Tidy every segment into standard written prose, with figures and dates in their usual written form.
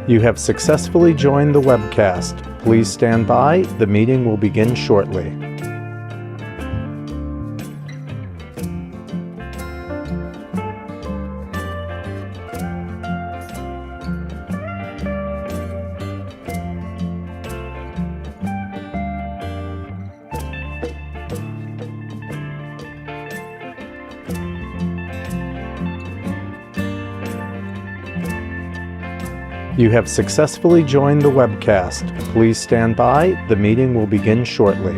You have successfully joined the webcast. Please stand by. The meeting will begin shortly. You have successfully joined the webcast. Please stand by. The meeting will begin shortly.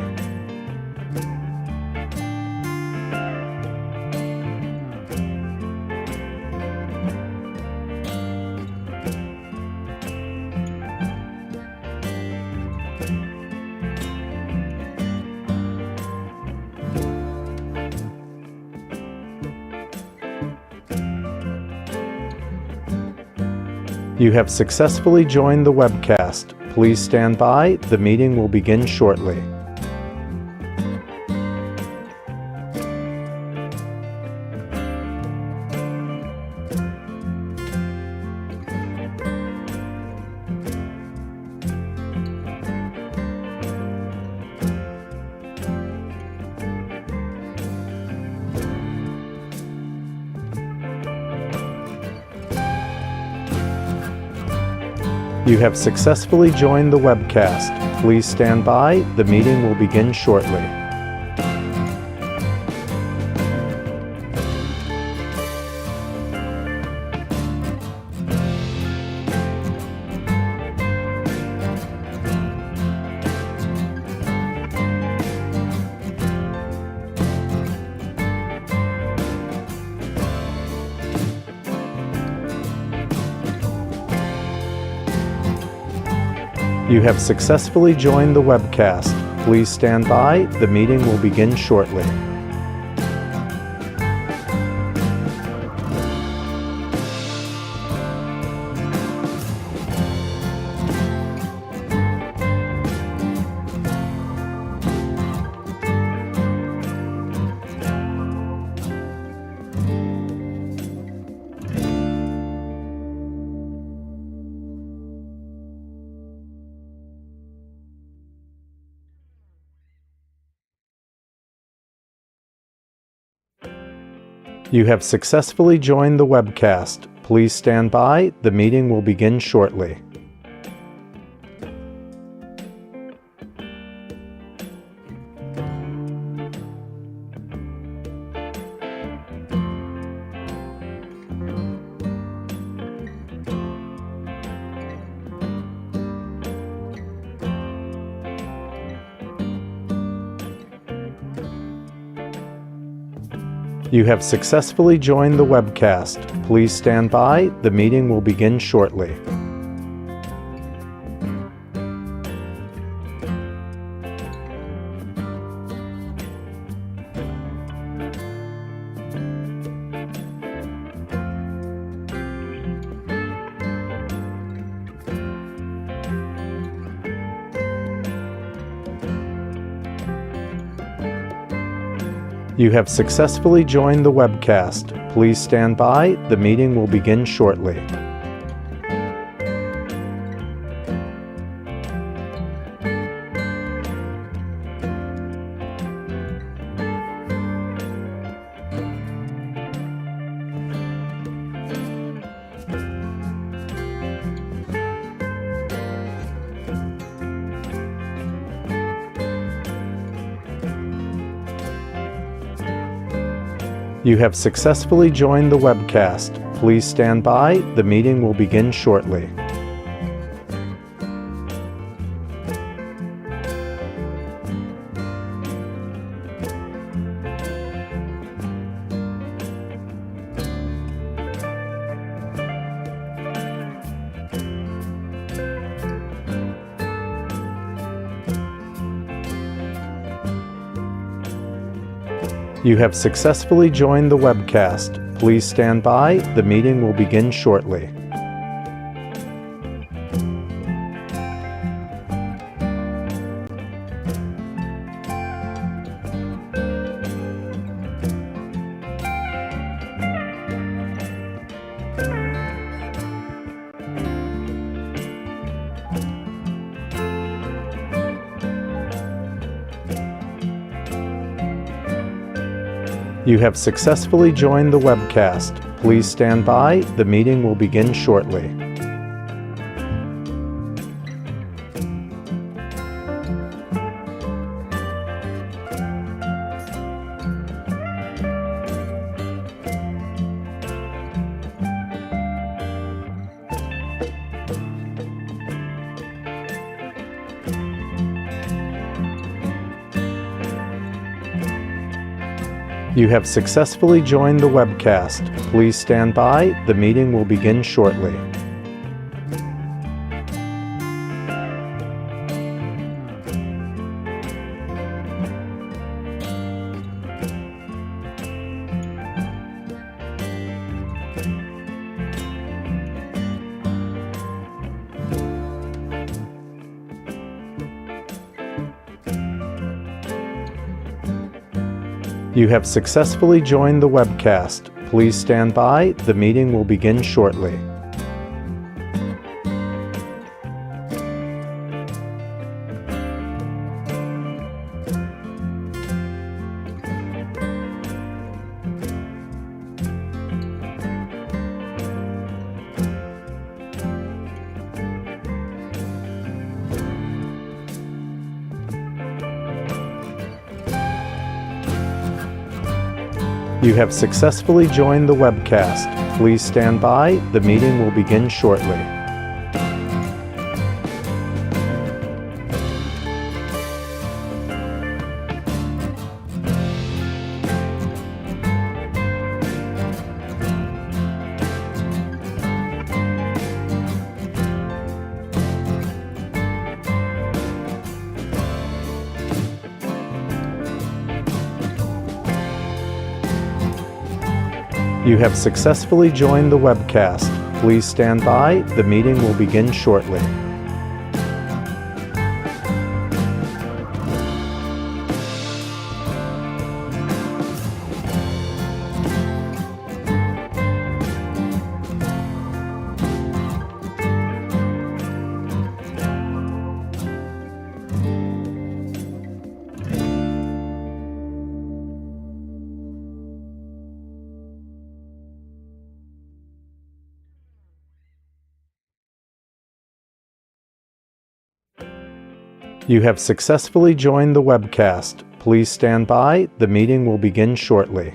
You have successfully joined the webcast. Please stand by. The meeting will begin shortly. You have successfully joined the webcast. Please stand by. The meeting will begin shortly. You have successfully joined the webcast. Please stand by. The meeting will begin shortly. You have successfully joined the webcast. Please stand by. The meeting will begin shortly. You have successfully joined the webcast. Please stand by. The meeting will begin shortly. You have successfully joined the webcast. Please stand by. The meeting will begin shortly. You have successfully joined the webcast. Please stand by. The meeting will begin shortly. You have successfully joined the webcast. Please stand by. The meeting will begin shortly. You have successfully joined the webcast. Please stand by. The meeting will begin shortly. You have successfully joined the webcast. Please stand by. The meeting will begin shortly. You have successfully joined the webcast. Please stand by. The meeting will begin shortly. You have successfully joined the webcast. Please stand by. The meeting will begin shortly. You have successfully joined the webcast. Please stand by. The meeting will begin shortly. You have successfully joined the webcast. Please stand by. The meeting will begin shortly.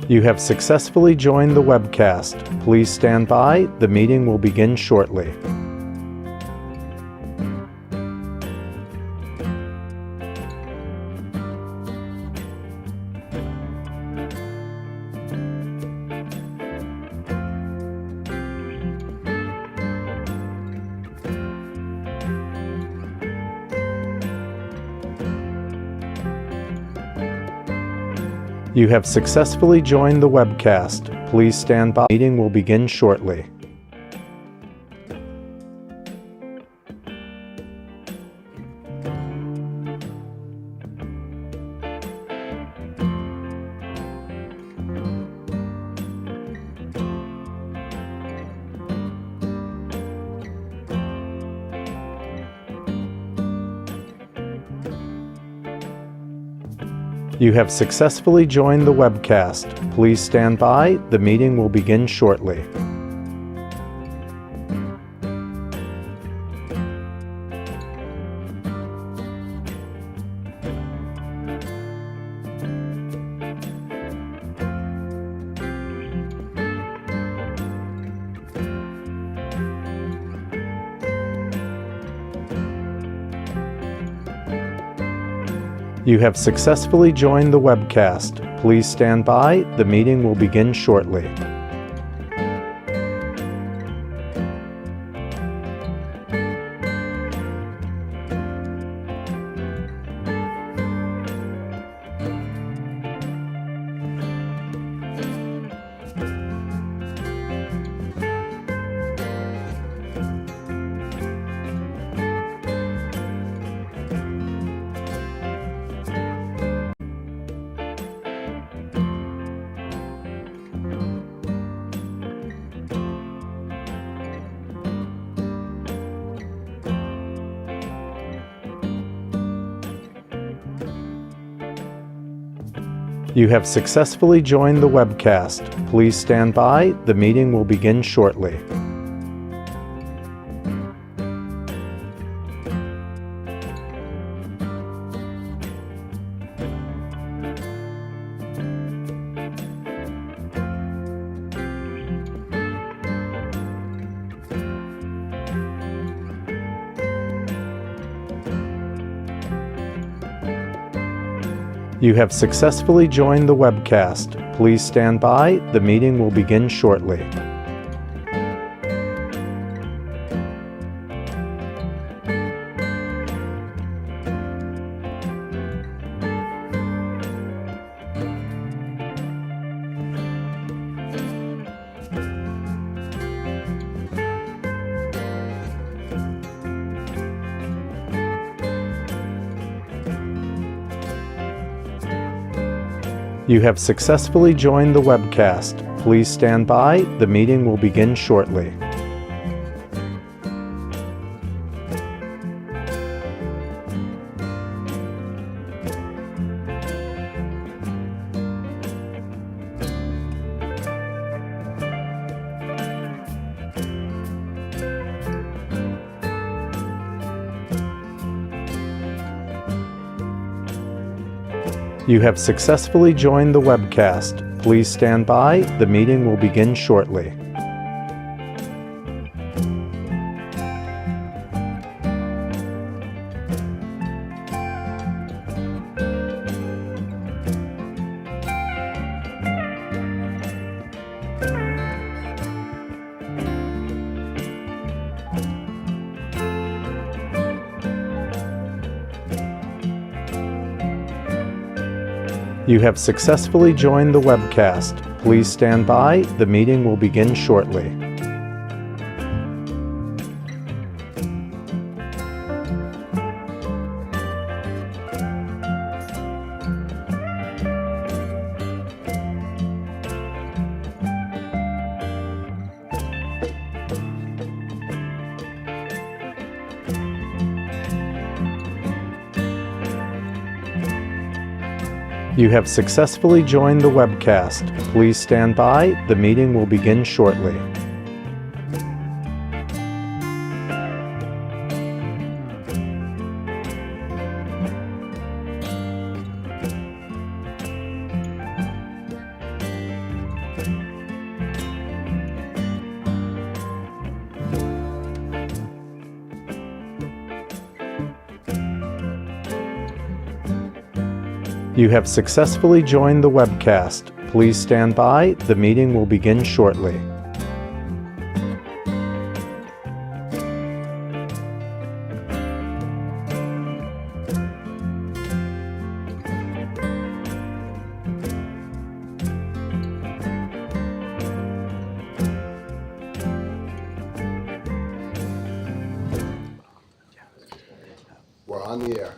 You have successfully joined the webcast. Please stand by. The meeting will begin shortly. You have successfully joined the webcast. Please stand by. The meeting will begin shortly. You have successfully joined the webcast. Please stand by. The meeting will begin shortly. You have successfully joined the webcast. Please stand by. The meeting will begin shortly. You have successfully joined the webcast. Please stand by. The meeting will begin shortly. You have successfully joined the webcast. Please stand by. The meeting will begin shortly. You have successfully joined the webcast. Please stand by. The meeting will begin shortly. You have successfully joined the webcast. Please stand by. The meeting will begin shortly. You have successfully joined the webcast. Please stand by. The meeting will begin shortly. You have successfully joined the webcast. Please stand by. The meeting will begin shortly. You have successfully joined the webcast. Please stand by. The meeting will begin shortly. We're on the air.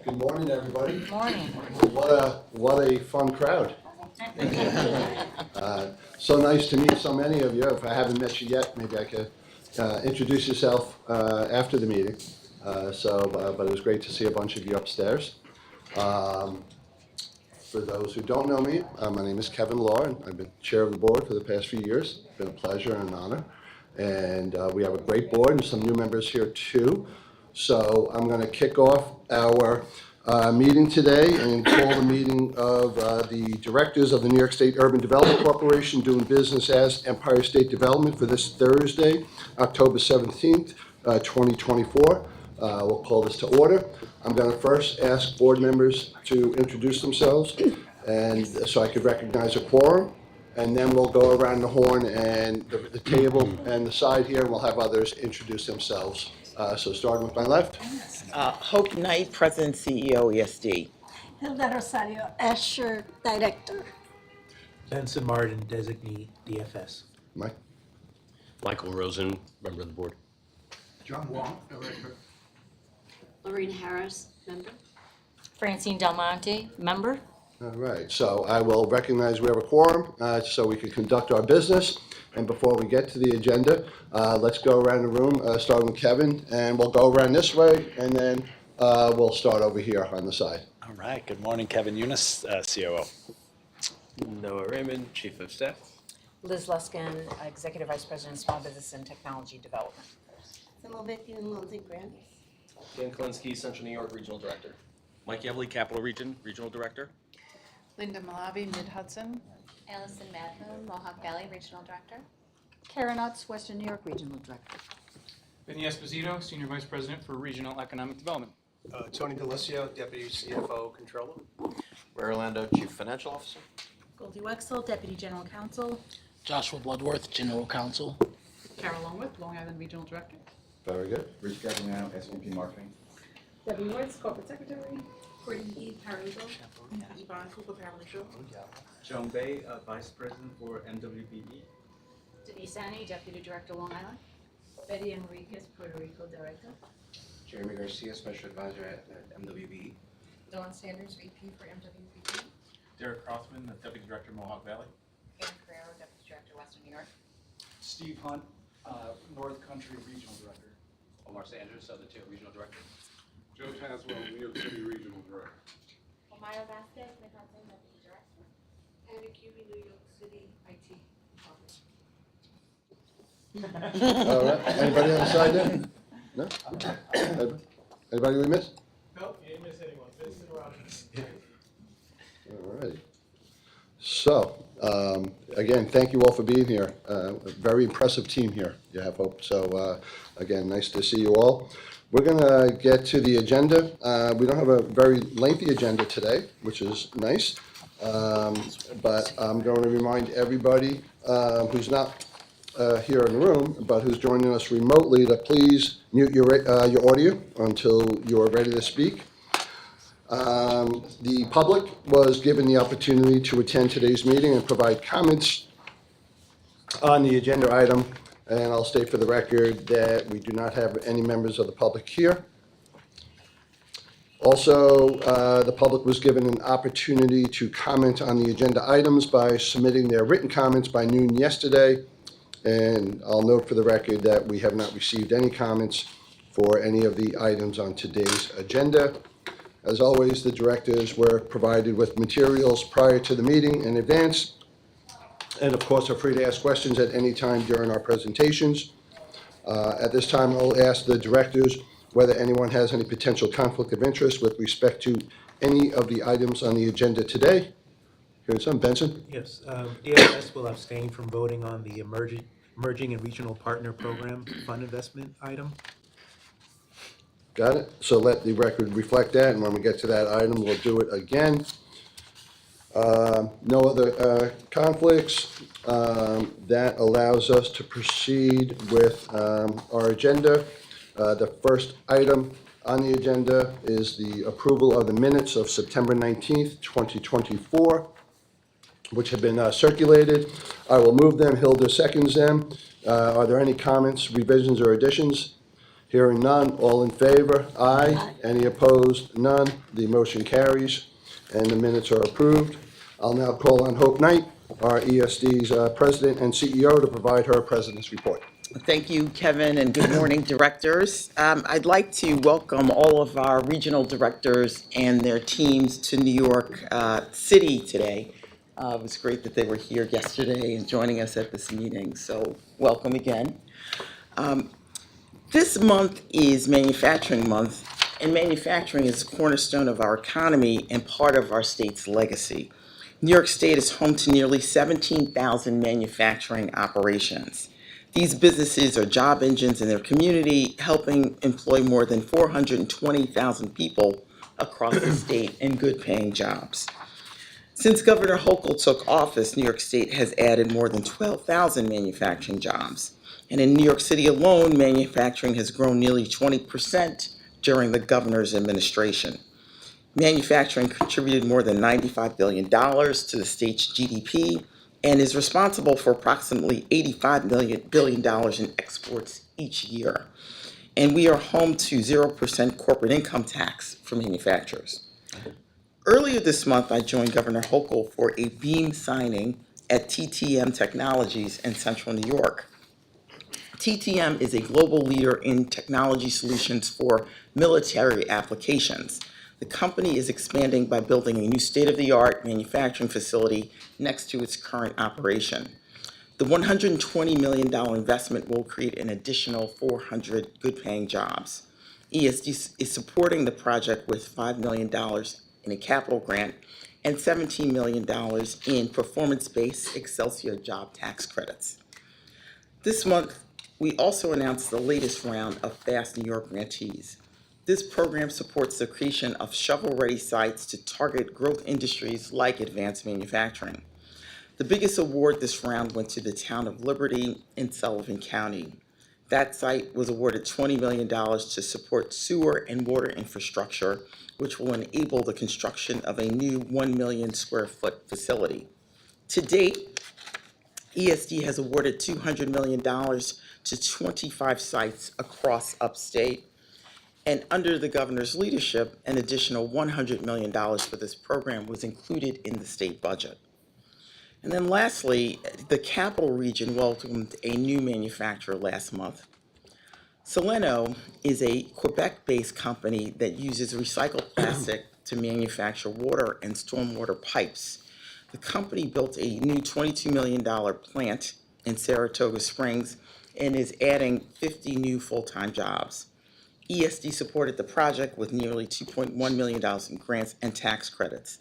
Good morning, everybody. Good morning. What a fun crowd. So nice to meet so many of you. If I haven't met you yet, maybe I could introduce yourself after the meeting. But it was great to see a bunch of you upstairs. For those who don't know me, my name is Kevin Law, and I've been chair of the board for the past few years. It's been a pleasure and an honor. And we have a great board and some new members here too. So I'm going to kick off our meeting today and call the meeting of the directors of the New York State Urban Development Corporation doing business as Empire State Development for this Thursday, October 17th, 2024. We'll call this to order. I'm going to first ask board members to introduce themselves, and so I could recognize a quorum. And then we'll go around the horn and the table and the side here, and we'll have others introduce themselves. So starting with my left. Hope Knight, President, CEO, ESD. Hilda Rosario, Asher Director. Benson Martin, Designee, DFS. Mike. Michael Rosen, member of the board. John Wong, Director. Lorraine Harris, member. Francine Del Monte, member. All right, so I will recognize we have a quorum so we can conduct our business. And before we get to the agenda, let's go around the room, starting with Kevin, and we'll go around this way, and then we'll start over here on the side. All right, good morning, Kevin Eunice, COO. Noah Raymond, Chief of Staff. Liz Luskin, Executive Vice President, Small Business and Technology Development. Samoviti and Lindsay Grant. Dan Kalinsky, Central New York Regional Director. Mike Evely, Capital Region, Regional Director. Linda Malabi, Mid-Hudson. Allison Madden, Mohawk Valley Regional Director. Karen Utz, Western New York Regional Director. Vinny Esposito, Senior Vice President for Regional Economic Development. Tony DeLisio, Deputy CFO Controller. Ray Orlando, Chief Financial Officer. Goldie Wexel, Deputy General Counsel. Joshua Bloodworth, General Counsel. Carol Longworth, Long Island Regional Director. Very good. Rich Gagliano, SVP Marketing. Debbie Woods, Corporate Secretary. Courtney Heath, Paralegal. Yvonne Cooper, Paralegal. Joan Bay, Vice President for MWBE. Denise Annie, Deputy Director, Long Island. Betty Enriquez, Puerto Rico Director. Jeremy Garcia, Special Advisor at MWBE. Dawn Sanders, VP for MWPP. Derek Rothman, Deputy Director, Mohawk Valley. Karen Carrero, Deputy Director, Western New York. Steve Hunt, North Country Regional Director. Omar Sanders, Southern Tier Regional Director. Joe Haswell, New York City Regional Director. Omayo Vasquez, Mid-Hudson Deputy Director. Anna Cuby, New York City IT All right, anybody on the side there? No? Anybody we missed? Nope, you didn't miss anyone. Vincent Rogers. All right. So, again, thank you all for being here. A very impressive team here, you have hope. So, again, nice to see you all. We're going to get to the agenda. We don't have a very lengthy agenda today, which is nice. But I'm going to remind everybody who's not here in the room, but who's joining us remotely, to please mute your audio until you're ready to speak. The public was given the opportunity to attend today's meeting and provide comments on the agenda item. And I'll state for the record that we do not have any members of the public here. Also, the public was given an opportunity to comment on the agenda items by submitting their written comments by noon yesterday. And I'll note for the record that we have not received any comments for any of the items on today's agenda. As always, the directors were provided with materials prior to the meeting in advance, and of course are free to ask questions at any time during our presentations. At this time, I'll ask the directors whether anyone has any potential conflict of interest with respect to any of the items on the agenda today. Here's some. Benson? Yes, DFS will abstain from voting on the Emerging and Regional Partner Program Fund Investment item. Got it? So let the record reflect that, and when we get to that item, we'll do it again. No other conflicts. That allows us to proceed with our agenda. The first item on the agenda is the approval of the minutes of September 19th, 2024, which have been circulated. I will move them. Hilda seconds them. Are there any comments, revisions, or additions? Hearing none, all in favor? Aye. Any opposed? None. The motion carries, and the minutes are approved. I'll now call on Hope Knight, our ESD's President and CEO, to provide her President's report. Thank you, Kevin, and good morning, directors. I'd like to welcome all of our regional directors and their teams to New York City today. It was great that they were here yesterday and joining us at this meeting, so welcome again. This month is Manufacturing Month, and manufacturing is a cornerstone of our economy and part of our state's legacy. New York State is home to nearly 17,000 manufacturing operations. These businesses are job engines in their community, helping employ more than 420,000 people across the state in good-paying jobs. Since Governor Hochul took office, New York State has added more than 12,000 manufacturing jobs. And in New York City alone, manufacturing has grown nearly 20% during the governor's administration. Manufacturing contributed more than $95 billion to the state's GDP and is responsible for approximately $85 billion in exports each year. And we are home to 0% corporate income tax for manufacturers. Earlier this month, I joined Governor Hochul for a beam signing at TTM Technologies in Central New York. TTM is a global leader in technology solutions for military applications. The company is expanding by building a new state-of-the-art manufacturing facility next to its current operation. The $120 million investment will create an additional 400 good-paying jobs. ESD is supporting the project with $5 million in a capital grant and $17 million in performance-based Excelsior job tax credits. This month, we also announced the latest round of Fast New York grantees. This program supports the creation of shovel-ready sites to target growth industries like advanced manufacturing. The biggest award this round went to the town of Liberty in Sullivan County. That site was awarded $20 million to support sewer and water infrastructure, which will enable the construction of a new 1 million square foot facility. To date, ESD has awarded $200 million to 25 sites across upstate. And under the governor's leadership, an additional $100 million for this program was included in the state budget. And then lastly, the Capital Region welcomed a new manufacturer last month. Soleno is a Quebec-based company that uses recycled plastic to manufacture water and stormwater pipes. The company built a new $22 million plant in Saratoga Springs and is adding 50 new full-time jobs. ESD supported the project with nearly $2.1 million in grants and tax credits.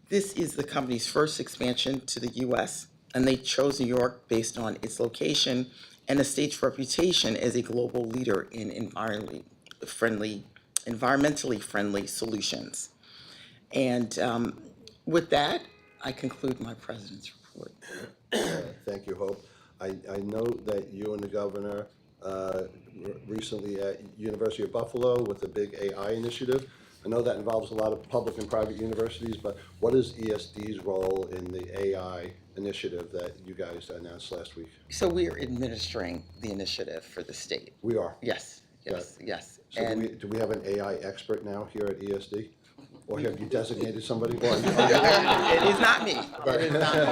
This is the company's first expansion to the U.S., and they chose New York based on its location and the state's reputation as a global leader in environmentally friendly solutions. And with that, I conclude my president's report. Thank you, Hope. I know that you and the governor recently at University of Buffalo with the big AI initiative. I know that involves a lot of public and private universities, but what is ESD's role in the AI initiative that you guys announced last week? So we are administering the initiative for the state. We are? Yes, yes, yes. So And do we have an AI expert now here at ESD? Or have you designated somebody? Well, it is not me. It is not me.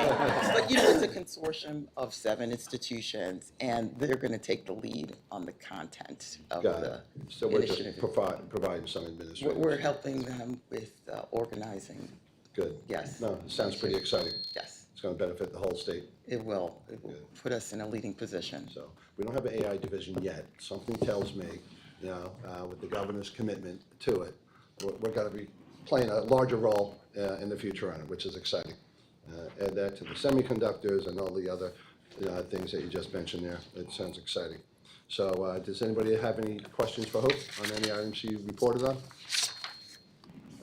But it's a consortium of 7 institutions, and they're going to take the lead on the content of the So we're just initiative. providing some administration. We're helping them with organizing. Good. Yes. No, it sounds pretty exciting. Yes. It's going to benefit the whole state. It will. It will put us in a leading position. So we don't have an AI division yet. Something tells me, with the governor's commitment to it, we're going to be playing a larger role in the future on it, which is exciting. Add that to the semiconductors and all the other things that you just mentioned there. It sounds exciting. So does anybody have any questions for Hope on any items she reported on?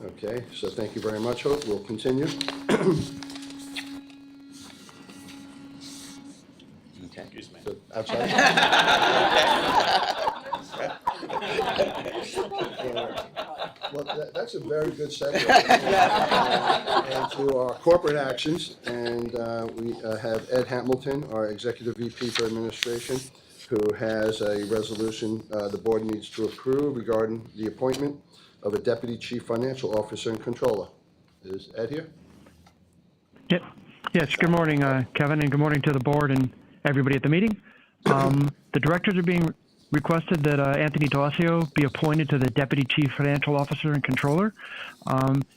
Okay, so thank you very much, Hope. We'll continue. Okay. Excuse me. So, outside? Well, that's a very good segue into our corporate actions. And we have Ed Hamilton, our Executive VP for Administration, who has a resolution the board needs to approve regarding the appointment of a Deputy Chief Financial Officer and Controller. Is Ed here? Yes, good morning, Kevin, and good morning to the board and everybody at the meeting. The directors are being requested that Anthony D'Alessio be appointed to the Deputy Chief Financial Officer and Controller.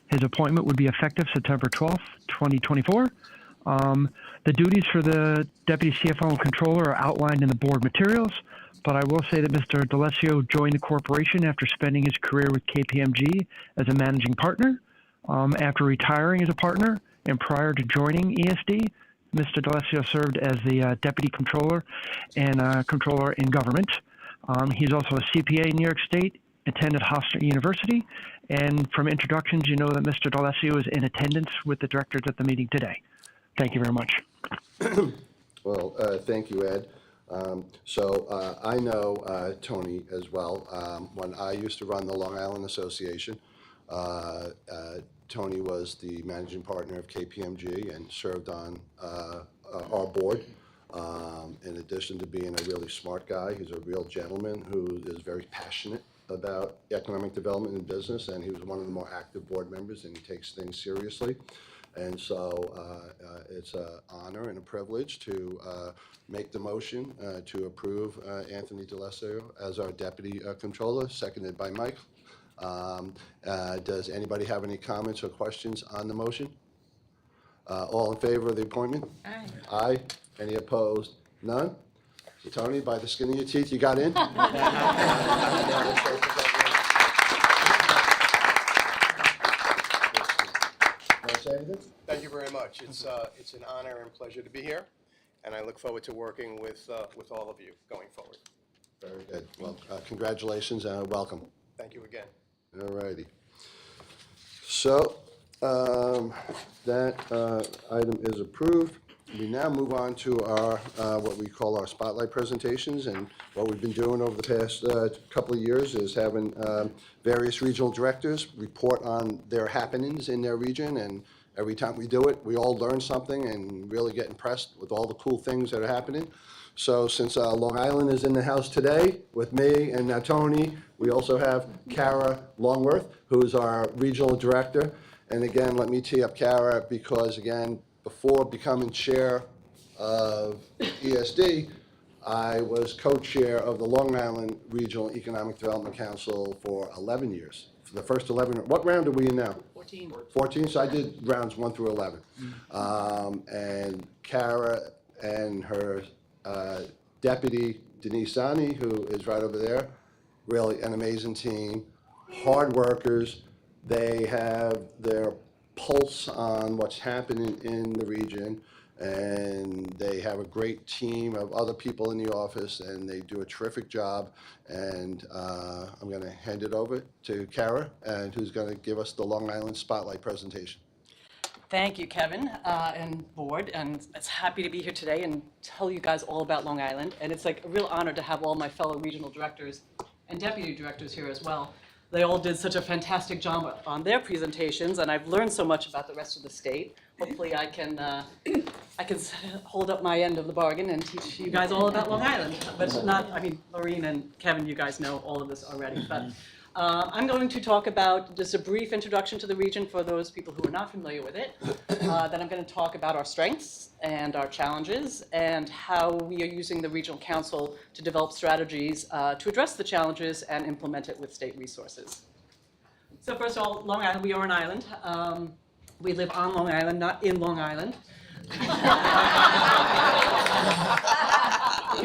His appointment would be effective September 12th, 2024. The duties for the Deputy CFO and Controller are outlined in the board materials, but I will say that Mr. D'Alessio joined the corporation after spending his career with KPMG as a managing partner. After retiring as a partner and prior to joining ESD, Mr. D'Alessio served as the Deputy Controller and Controller in Government. He's also a CPA in New York State, attended Hofstra University, and from introductions, you know that Mr. D'Alessio is in attendance with the directors at the meeting today. Thank you very much. Well, thank you, Ed. So I know Tony as well. When I used to run the Long Island Association, Tony was the managing partner of KPMG and served on our board. In addition to being a really smart guy, he's a real gentleman who is very passionate about economic development and business, and he was one of the more active board members, and he takes things seriously. And so it's an honor and a privilege to make the motion to approve Anthony D'Alessio as our Deputy Controller, seconded by Mike. Does anybody have any comments or questions on the motion? All in favor of the appointment? Aye. Aye. Any opposed? None? So Tony, by the skin of your teeth, you got in? Want to say anything? Thank you very much. It's an honor and pleasure to be here, and I look forward to working with all of you going forward. Very good. Well, congratulations and welcome. Thank you again. All righty. So that item is approved. We now move on to our what we call our spotlight presentations, and what we've been doing over the past couple of years is having various regional directors report on their happenings in their region, and every time we do it, we all learn something and really get impressed with all the cool things that are happening. So since Long Island is in the house today with me and now Tony, we also have Kara Longworth, who is our regional director. And again, let me tee up Kara because, again, before becoming chair of ESD, I was co-chair of the Long Island Regional Economic Development Council for 11 years. For the first 11, what round are we in now? 14. 14, so I did rounds 1 through 11. And Kara and her deputy, Denise Sani, who is right over there, really an amazing team, hard workers. They have their pulse on what's happening in the region, and they have a great team of other people in the office, and they do a terrific job. And I'm going to hand it over to Kara, and who's going to give us the Long Island Spotlight presentation. Thank you, Kevin, and board, and it's happy to be here today and tell you guys all about Long Island. And it's like a real honor to have all my fellow regional directors and deputy directors here as well. They all did such a fantastic job on their presentations, and I've learned so much about the rest of the state. Hopefully I can hold up my end of the bargain and teach you guys all about Long Island. But not, I mean, Lorene and Kevin, you guys know all of this already. But I'm going to talk about just a brief introduction to the region for those people who are not familiar with it. Then I'm going to talk about our strengths and our challenges and how we are using the Regional Council to develop strategies to address the challenges and implement it with state resources. So first of all, Long Island, we are an island. We live on Long Island, not in Long Island. You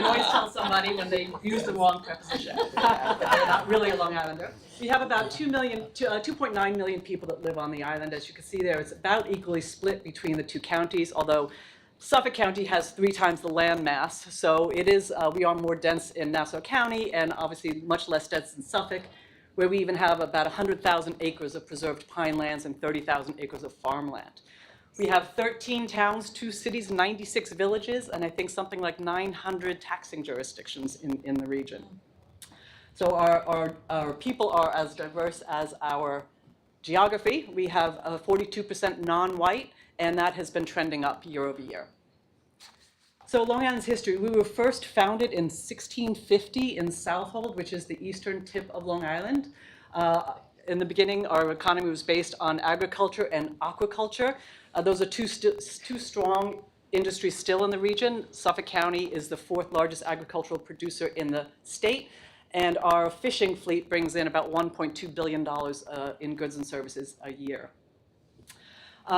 can always tell somebody when they use the wrong preposition, that they're not really a Long Islander. We have about 2.9 million people that live on the island. As you can see there, it's about equally split between the two counties, although Suffolk County has 3 times the land mass. So it is, we are more dense in Nassau County and obviously much less dense in Suffolk, where we even have about 100,000 acres of preserved pine lands and 30,000 acres of farmland. We have 13 towns, 2 cities, 96 villages, and I think something like 900 taxing jurisdictions in the region. So our people are as diverse as our geography. We have 42% non-white, and that has been trending up year over year. So Long Island's history, we were first founded in 1650 in Southold, which is the eastern tip of Long Island. In the beginning, our economy was based on agriculture and aquaculture. Those are two strong industries still in the region. Suffolk County is the 4th largest agricultural producer in the state, and our fishing fleet brings in about $1.2 billion in goods and services a year.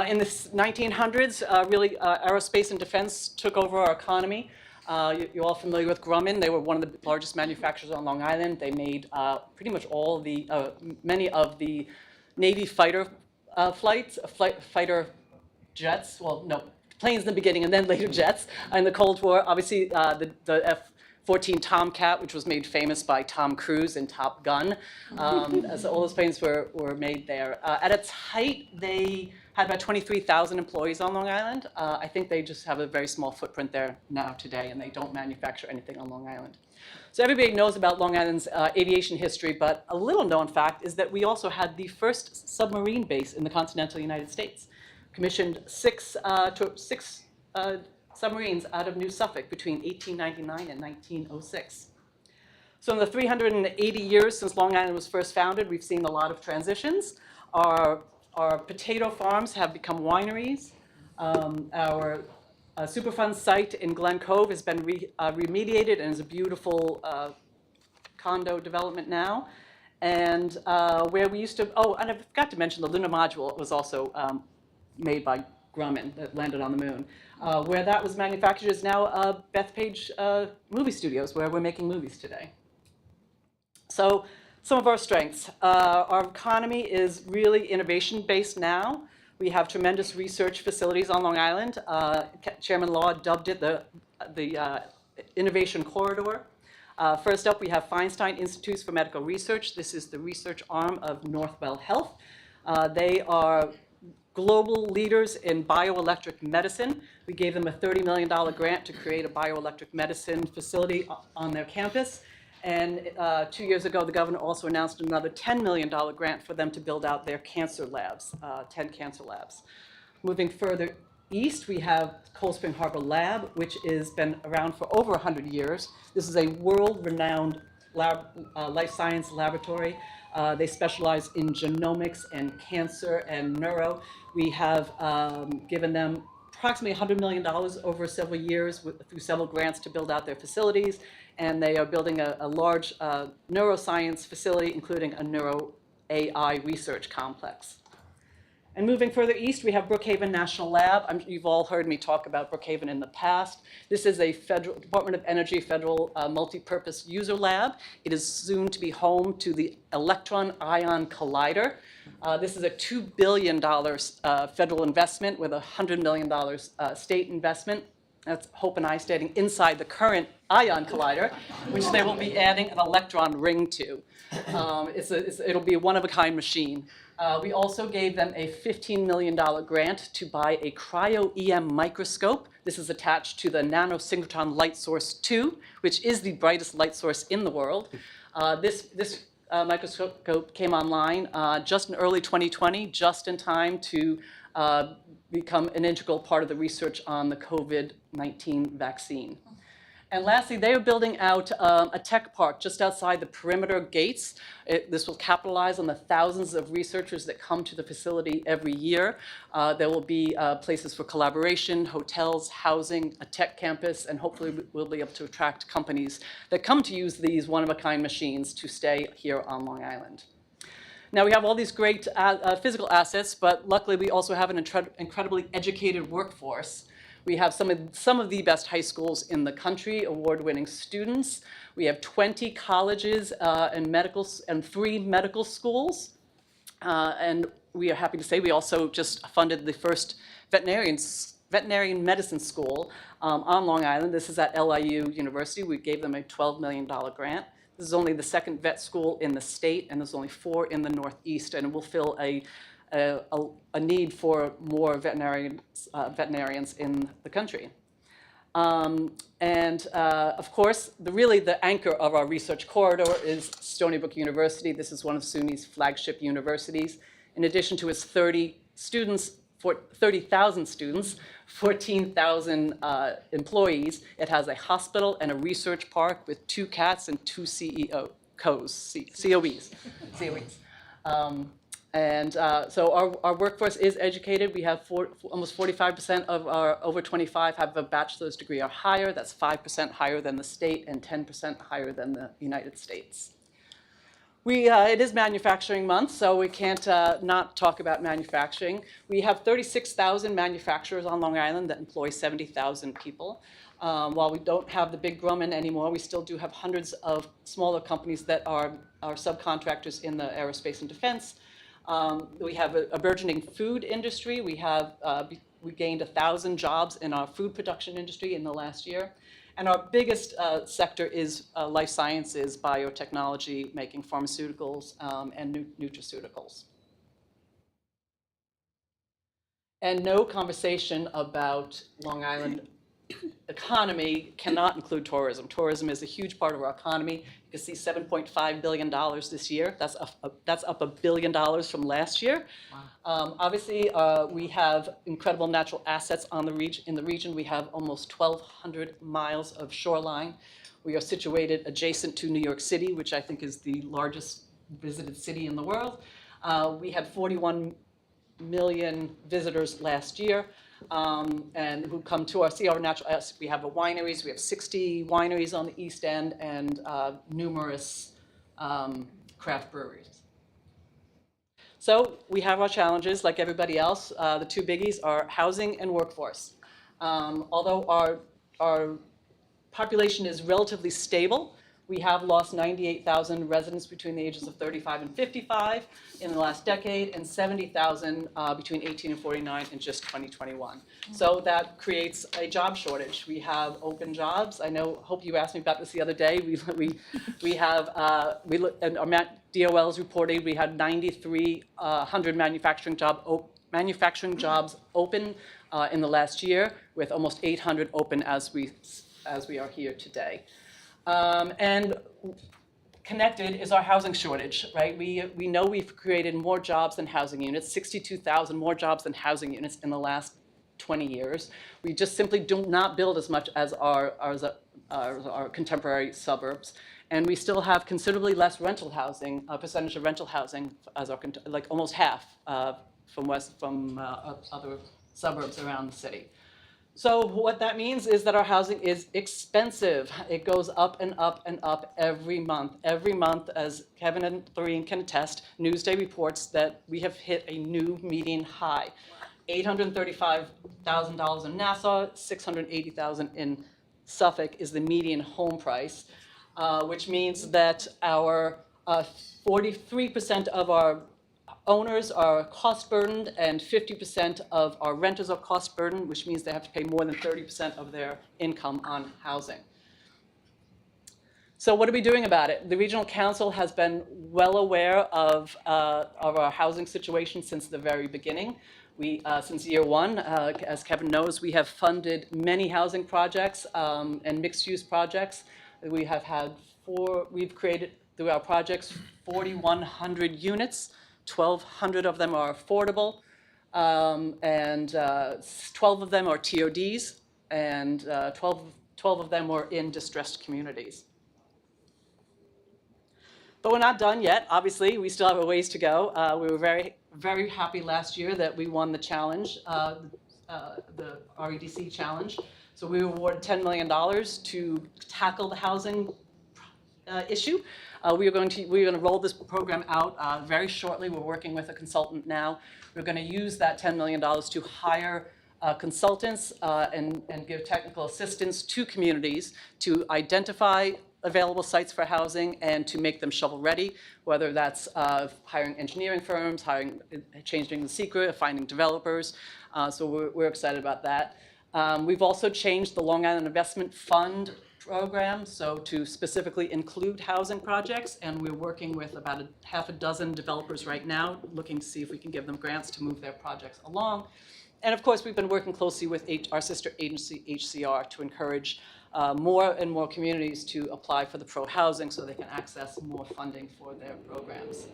In the 1900s, really, aerospace and defense took over our economy. You're all familiar with Grumman. They were one of the largest manufacturers on Long Island. They made pretty much all the, many of the Navy fighter fighter jets, well, no, planes in the beginning and then later jets in the Cold War. Obviously, the F-14 Tomcat, which was made famous by Tom Cruise in Top Gun. So all those planes were made there. At its height, they had about 23,000 employees on Long Island. I think they just have a very small footprint there now today, and they don't manufacture anything on Long Island. So everybody knows about Long Island's aviation history, but a little known fact is that we also had the first submarine base in the continental United States. Commissioned 6 submarines out of New Suffolk between 1899 and 1906. So in the 380 years since Long Island was first founded, we've seen a lot of transitions. Our potato farms have become wineries. Our Superfund site in Glen Cove has been remediated and is a beautiful condo development now. And where we used to, oh, and I forgot to mention the lunar module was also made by Grumman that landed on the moon. Where that was manufactured is now Bethpage Movie Studios, where we're making movies today. So some of our strengths. Our economy is really innovation-based now. We have tremendous research facilities on Long Island. Chairman Law dubbed it the Innovation Corridor. First up, we have Feinstein Institutes for Medical Research. This is the research arm of Northwell Health. They are global leaders in bioelectric medicine. We gave them a $30 million grant to create a bioelectric medicine facility on their campus. And 2 years ago, the governor also announced another $10 million grant for them to build out their cancer labs, 10 cancer labs. Moving further east, we have Cold Spring Harbor Lab, which has been around for over 100 years. This is a world-renowned life science laboratory. They specialize in genomics and cancer and neuro. We have given them approximately $100 million over several years through several grants to build out their facilities. And they are building a large neuroscience facility, including a neuro AI research complex. And moving further east, we have Brookhaven National Lab. You've all heard me talk about Brookhaven in the past. This is a federal Department of Energy federal multi-purpose user lab. It is soon to be home to the Electron-Ion Collider. This is a $2 billion federal investment with a $100 million state investment. That's Hope and I standing inside the current ion collider, which they will be adding an electron ring to. It'll be a one-of-a-kind machine. We also gave them a $15 million grant to buy a cryo-EM microscope. This is attached to the nanosynchrotron light source 2, which is the brightest light source in the world. This microscope came online just in early 2020, just in time to become an integral part of the research on the COVID-19 vaccine. And lastly, they are building out a tech park just outside the perimeter gates. This will capitalize on the thousands of researchers that come to the facility every year. There will be places for collaboration, hotels, housing, a tech campus, and hopefully we'll be able to attract companies that come to use these one-of-a-kind machines to stay here on Long Island. Now, we have all these great physical assets, but luckily we also have an incredibly educated workforce. We have some of the best high schools in the country, award-winning students. We have 20 colleges and 3 medical schools. And we are happy to say we also just funded the first veterinarian medicine school on Long Island. This is at LIU University. We gave them a $12 million grant. This is only the second vet school in the state, and there's only 4 in the Northeast, and it will fill a need for more veterinarians in the country. Of course, the anchor of our research corridor is Stony Brook University. This is one of SUNY's flagship universities. In addition to its 30,000 students, 14,000 employees, it has a hospital and a research park with 2 cats and 2 COEs. So our workforce is educated. We have almost 45% of our over 25 have a bachelor's degree or higher. That's 5% higher than the state and 10% higher than the United States. It is manufacturing month, so we can't not talk about manufacturing. We have 36,000 manufacturers on Long Island that employ 70,000 people. While we don't have the big Grumman anymore, we still do have hundreds of smaller companies that are subcontractors in the aerospace and defense. We have a burgeoning food industry. We gained 1,000 jobs in our food production industry in the last year. And our biggest sector is life sciences, biotechnology, making pharmaceuticals and nutraceuticals. And no conversation about Long Island economy cannot include tourism. Tourism is a huge part of our economy. You can see $7.5 billion this year. That's up $1 billion from last year. Wow. Obviously, we have incredible natural assets in the region. We have almost 1,200 miles of shoreline. We are situated adjacent to New York City, which I think is the largest visited city in the world. We had 41 million visitors last year. And who come to see our natural assets. We have wineries. We have 60 wineries on the East End and numerous craft breweries. So we have our challenges like everybody else. The two biggies are housing and workforce. Although our population is relatively stable, we have lost 98,000 residents between the ages of 35 and 55 in the last decade, and 70,000 between 18 and 49 in just 2021. So that creates a job shortage. We have open jobs. I hope you asked me about this the other day. And our DOL's reported we had 9,300 manufacturing jobs open in the last year, with almost 800 open as we are here today. And connected is our housing shortage, right? We know we've created more jobs than housing units, 62,000 more jobs than housing units in the last 20 years. We just simply do not build as much as our contemporary suburbs. And we still have considerably less rental housing, percentage of rental housing, as like almost half from other suburbs around the city. So what that means is that our housing is expensive. It goes up and up and up every month. Every month, as Kevin and Lorene can attest, Newsday reports that we have hit a new median high. $835,000 in Nassau, $680,000 in Suffolk is the median home price, which means that our 43% of our owners are cost burdened and 50% of our renters are cost burdened, which means they have to pay more than 30% of their income on housing. So what are we doing about it? The Regional Council has been well aware of our housing situation since the very beginning. Since year one, as Kevin knows, we have funded many housing projects and mixed-use projects. We've created through our projects 4,100 units. 1,200 of them are affordable, and 12 of them are TODs, and 12 of them were in distressed communities. But we're not done yet. Obviously, we still have a ways to go. We were very, very happy last year that we won the challenge, the REDC challenge. So we were awarded $10 million to tackle the housing issue. We're going to roll this program out very shortly. We're working with a consultant now. We're going to use that $10 million to hire consultants and give technical assistance to communities to identify available sites for housing and to make them shovel-ready, whether that's hiring engineering firms, changing the secret, finding developers. So we're excited about that. We've also changed the Long Island Investment Fund program, so to specifically include housing projects, and we're working with about half a dozen developers right now, looking to see if we can give them grants to move their projects along. And of course, we've been working closely with our sister agency, HCR, to encourage more and more communities to apply for the pro housing so they can access more funding for their programs.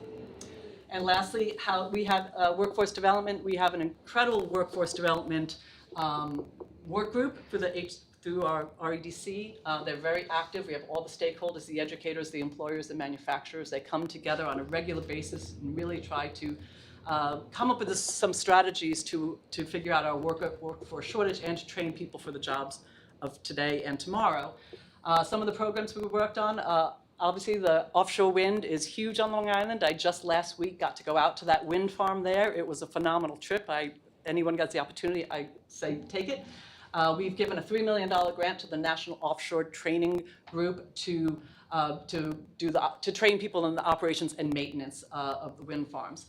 And lastly, we have workforce development. We have an incredible workforce development work group through our REDC. They're very active. We have all the stakeholders, the educators, the employers, the manufacturers. They come together on a regular basis and really try to come up with some strategies to figure out our workforce shortage and to train people for the jobs of today and tomorrow. Some of the programs we worked on, obviously the offshore wind is huge on Long Island. I just last week got to go out to that wind farm there. It was a phenomenal trip. Anyone gets the opportunity, I say take it. We've given a $3 million grant to the National Offshore Training Group to train people in the operations and maintenance of the wind farms.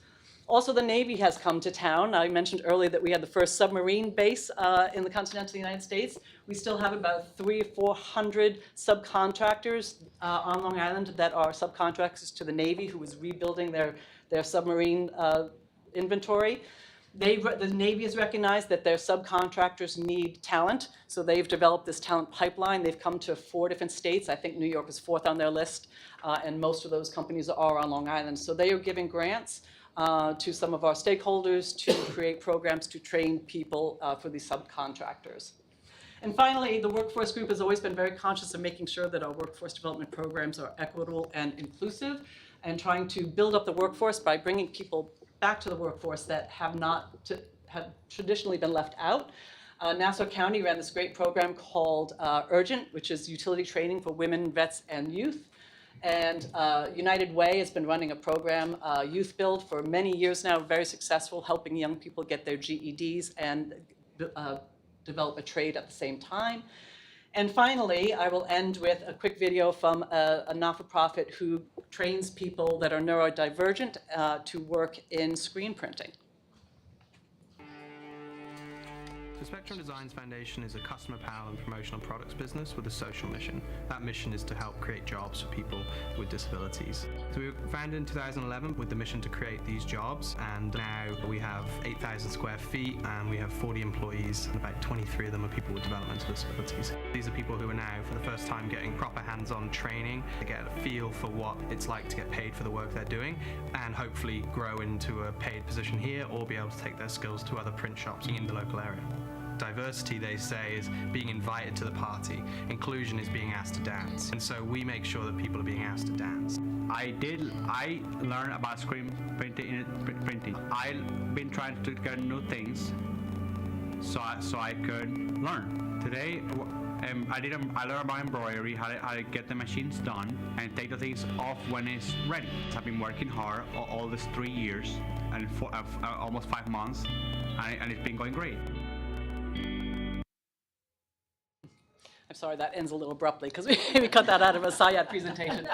Also, the Navy has come to town. I mentioned earlier that we had the first submarine base in the continental United States. We still have about 300 or 400 subcontractors on Long Island that are subcontractors to the Navy, who is rebuilding their submarine inventory. The Navy has recognized that their subcontractors need talent, so they've developed this talent pipeline. They've come to 4 different states. I think New York is 4th on their list, and most of those companies are on Long Island. So they are giving grants to some of our stakeholders to create programs to train people for these subcontractors. And finally, the workforce group has always been very conscious of making sure that our workforce development programs are equitable and inclusive, and trying to build up the workforce by bringing people back to the workforce that have traditionally been left out. Nassau County ran this great program called Urgent, which is utility training for women, vets, and youth. And United Way has been running a program, Youth Build, for many years now, very successful, helping young people get their GEDs and develop a trade at the same time. And finally, I will end with a quick video from a not-for-profit who trains people that are neurodivergent to work in screen printing. The Spectrum Designs Foundation is a customer panel and promotional products business with a social mission. That mission is to help create jobs for people with disabilities. So we were founded in 2011 with the mission to create these jobs, and now we have 8,000 square feet and we have 40 employees, and about 23 of them are people with developmental disabilities. These are people who are now for the first time getting proper hands-on training to get a feel for what it's like to get paid for the work they're doing, and hopefully grow into a paid position here or be able to take their skills to other print shops in the local area. Diversity, they say, is being invited to the party. Inclusion is being asked to dance. And so we make sure that people are being asked to dance. I learned about screen printing. I've been trying to get new things so I could learn. Today, I learned about embroidery, how to get the machines done, and take the things off when it's ready. I've been working hard all these 3 years and almost 5 months, and it's been going great. I'm sorry, that ends a little abruptly because we cut that out of a SIAD presentation.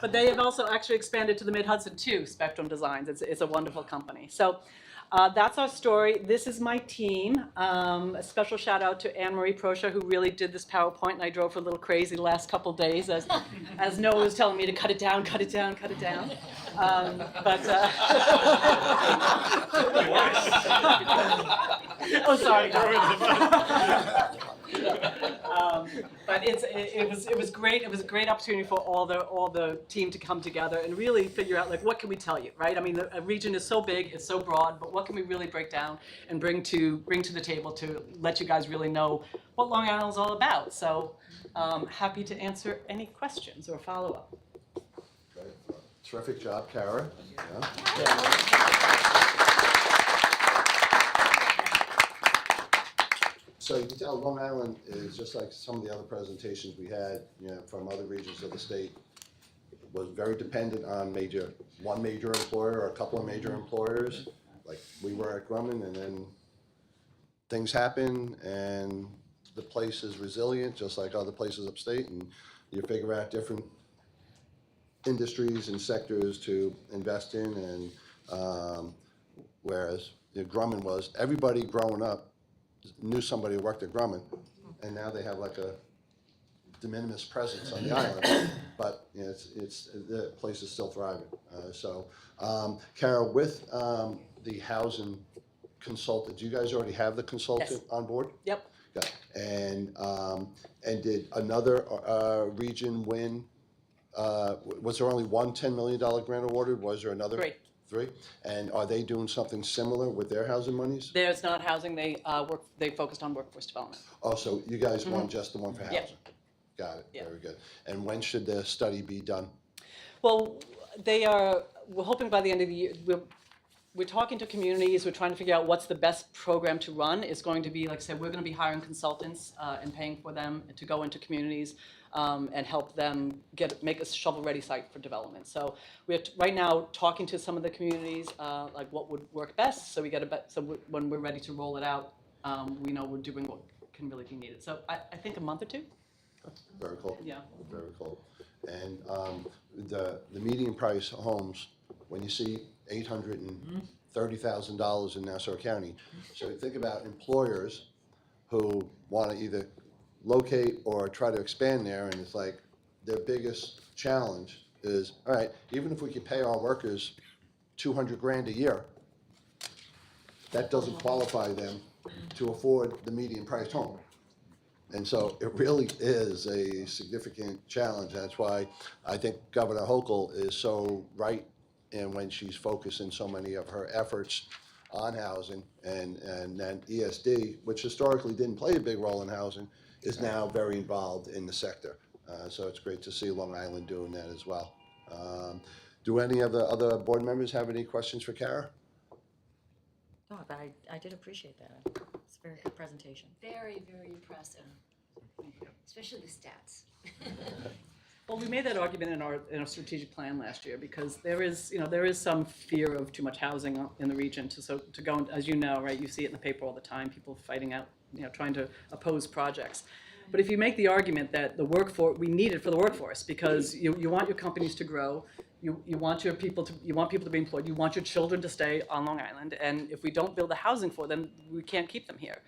But they have also actually expanded to the Mid-Hudson too, Spectrum Designs. It's a wonderful company. So that's our story. This is my team. A special shout out to Anne-Marie Proscia, who really did this PowerPoint, and I drove her a little crazy the last couple days as Noah was telling me to cut it down, cut it down, cut it down. Oh, sorry. But it was great. It was a great opportunity for all the team to come together and really figure out, like, what can we tell you, right? I mean, the region is so big, it's so broad, but what can we really break down and bring to the table to let you guys really know what Long Island is all about? So happy to answer any questions or follow up. Terrific job, Kara. So you can tell Long Island is just like some of the other presentations we had, from other regions of the state, was very dependent on one major employer or a couple of major employers. Like we were at Grumman, and then things happen, and the place is resilient, just like other places upstate, and you figure out different industries and sectors to invest in. And whereas Grumman was, everybody growing up knew somebody who worked at Grumman, and now they have like a de minimis presence on the island, but the place is still thriving. Kara, with the housing consultant, do you guys already have the consultant on board? Yep. Yeah. And did another region win? Was there only one $10 million grant awarded? Was there another? Three? And are they doing something similar with their housing monies? There's not housing. They focused on workforce development. Oh, so you guys won just the one for housing? Yep. Got it. Very good. And when should the study be done? Well, we're hoping by the end of the year. We're talking to communities. We're trying to figure out what's the best program to run. It's going to be, like I said, we're going to be hiring consultants and paying for them to go into communities and help them make a shovel-ready site for development. So we're right now talking to some of the communities, like what would work best. So when we're ready to roll it out, we know we're doing what can really be needed. So I think a month or two. Very cool. Yeah. Very cool. And the median price homes, when you see $830,000 in Nassau County. So you think about employers who want to either locate or try to expand there, and it's like their biggest challenge is, all right, even if we could pay our workers $200,000 a year, that doesn't qualify them to afford the median priced home. And so it really is a significant challenge. That's why I think Governor Hochul is so right in when she's focusing so many of her efforts on housing, and then ESD, which historically didn't play a big role in housing, is now very involved in the sector. So it's great to see Long Island doing that as well. Do any of the other board members have any questions for Kara? Oh, but I did appreciate that. It's a very good presentation. Very, very impressive, especially the stats. Well, we made that argument in our strategic plan last year because there is some fear of too much housing in the region to go, as you know, right, you see it in the paper all the time, people fighting out, trying to oppose projects. But if you make the argument that the workforce, we need it for the workforce because you want your companies to grow, you want people to be employed, you want your children to stay on Long Island, and if we don't build the housing for them, we can't keep them here.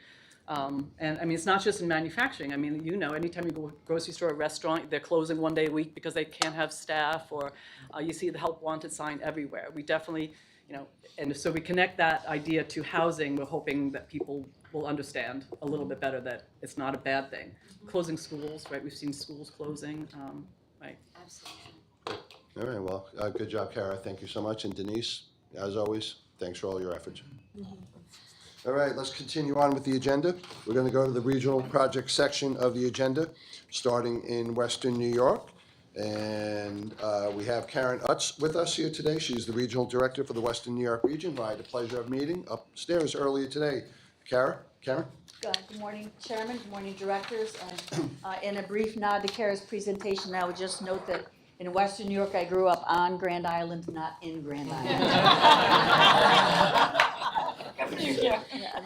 And I mean, it's not just in manufacturing. I mean, anytime you go to a grocery store or restaurant, they're closing one day a week because they can't have staff, or you see the help wanted sign everywhere. We definitely, and so we connect that idea to housing. We're hoping that people will understand a little bit better that it's not a bad thing. Closing schools, right? We've seen schools closing, right? Absolutely. All right, well, good job, Kara. Thank you so much. And Denise, as always, thanks for all your efforts. All right, let's continue on with the agenda. We're going to go to the regional project section of the agenda, starting in Western New York. And we have Karen Utz with us here today. She's the regional director for the Western New York region, who I had the pleasure of meeting upstairs earlier today. Karen? Good morning, Chairman. Good morning, Directors. And in a brief nod to Kara's presentation, I would just note that in Western New York, I grew up on Grand Island, not in Grand Island.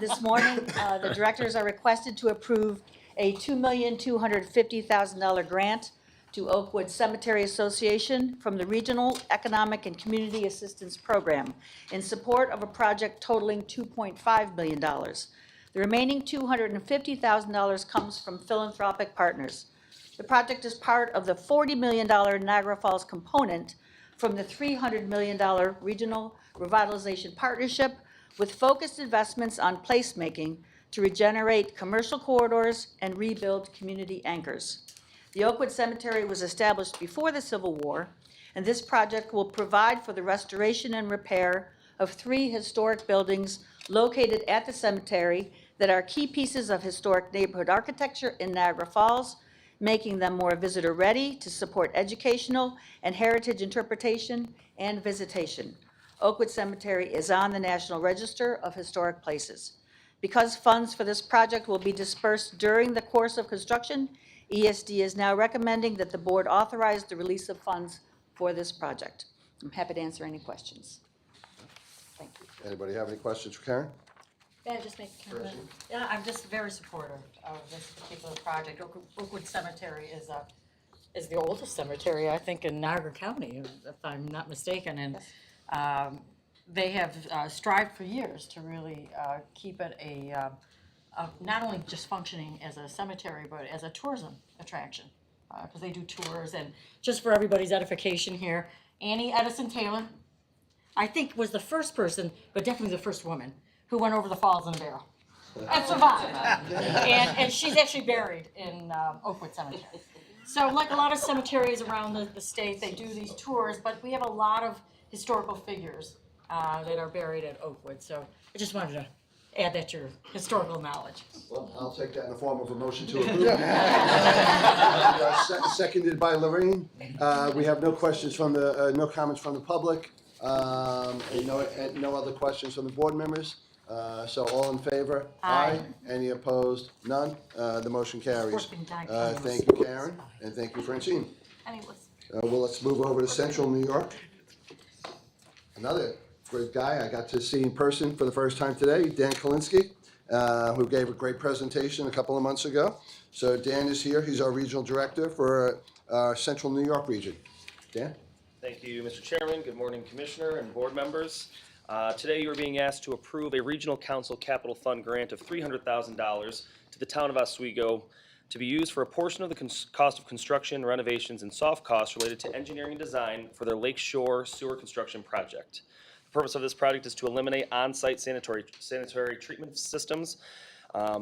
This morning, the directors are requested to approve a $2,250,000 grant to Oakwood Cemetery Association from the Regional Economic and Community Assistance Program in support of a project totaling $2.5 million. The remaining $250,000 comes from philanthropic partners. The project is part of the $40 million Niagara Falls component from the $300 million Regional Revitalization Partnership with focused investments on placemaking to regenerate commercial corridors and rebuild community anchors. The Oakwood Cemetery was established before the Civil War, and this project will provide for the restoration and repair of 3 historic buildings located at the cemetery that are key pieces of historic neighborhood architecture in Niagara Falls, making them more visitor-ready to support educational and heritage interpretation and visitation. Oakwood Cemetery is on the National Register of Historic Places. Because funds for this project will be dispersed during the course of construction, ESD is now recommending that the board authorize the release of funds for this project. I'm happy to answer any questions. Thank you. Anybody have any questions for Karen? May I just make a comment? Yeah, I'm just very supportive of this particular project. Oakwood Cemetery is the oldest cemetery, I think, in Niagara County, if I'm not mistaken. And they have strived for years to really keep it not only just functioning as a cemetery, but as a tourism attraction, because they do tours. And just for everybody's edification here, Annie Edison Taylor, I think, was the first person, but definitely the first woman, who went over the falls in a barrel and survived. And she's actually buried in Oakwood Cemetery. So like a lot of cemeteries around the state, they do these tours, but we have a lot of historical figures that are buried at Oakwood. So I just wanted to add that to your historical knowledge. Well, I'll take that in the form of a motion to approve. Seconded by Lorraine. We have no questions from no comments from the public, and no other questions from the board members. So all in favor? Aye. Any opposed? None. The motion carries. Thank you, Karen, and thank you, Francine. Well, let's move over to Central New York. Another great guy I got to see in person for the first time today, Dan Kalinsky, who gave a great presentation a couple of months ago. So Dan is here. He's our regional director for our Central New York region. Dan? Thank you, Mr. Chairman. Good morning, Commissioner and board members. Today you are being asked to approve a Regional Council Capital Fund grant of $300,000 to the town of Oswego to be used for a portion of the cost of construction, renovations, and soft costs related to engineering and design for their Lake Shore sewer construction project. The purpose of this project is to eliminate on-site sanitary treatment systems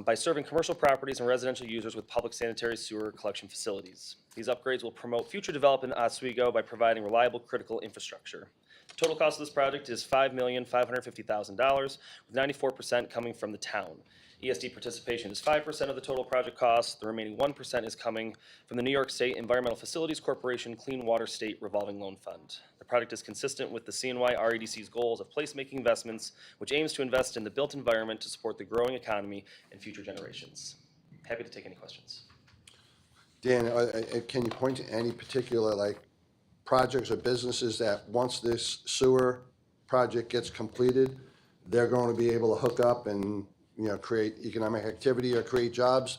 by serving commercial properties and residential users with public sanitary sewer collection facilities. These upgrades will promote future development in Oswego by providing reliable critical infrastructure. The total cost of this project is $5,550,000, with 94% coming from the town. ESD participation is 5% of the total project cost. The remaining 1% is coming from the New York State Environmental Facilities Corporation Clean Water State Revolving Loan Fund. The project is consistent with the CNY REDC's goals of placemaking investments, which aims to invest in the built environment to support the growing economy and future generations. Happy to take any questions. Dan, can you point to any particular, like, projects or businesses that once this sewer project gets completed, they're going to be able to hook up and, create economic activity or create jobs?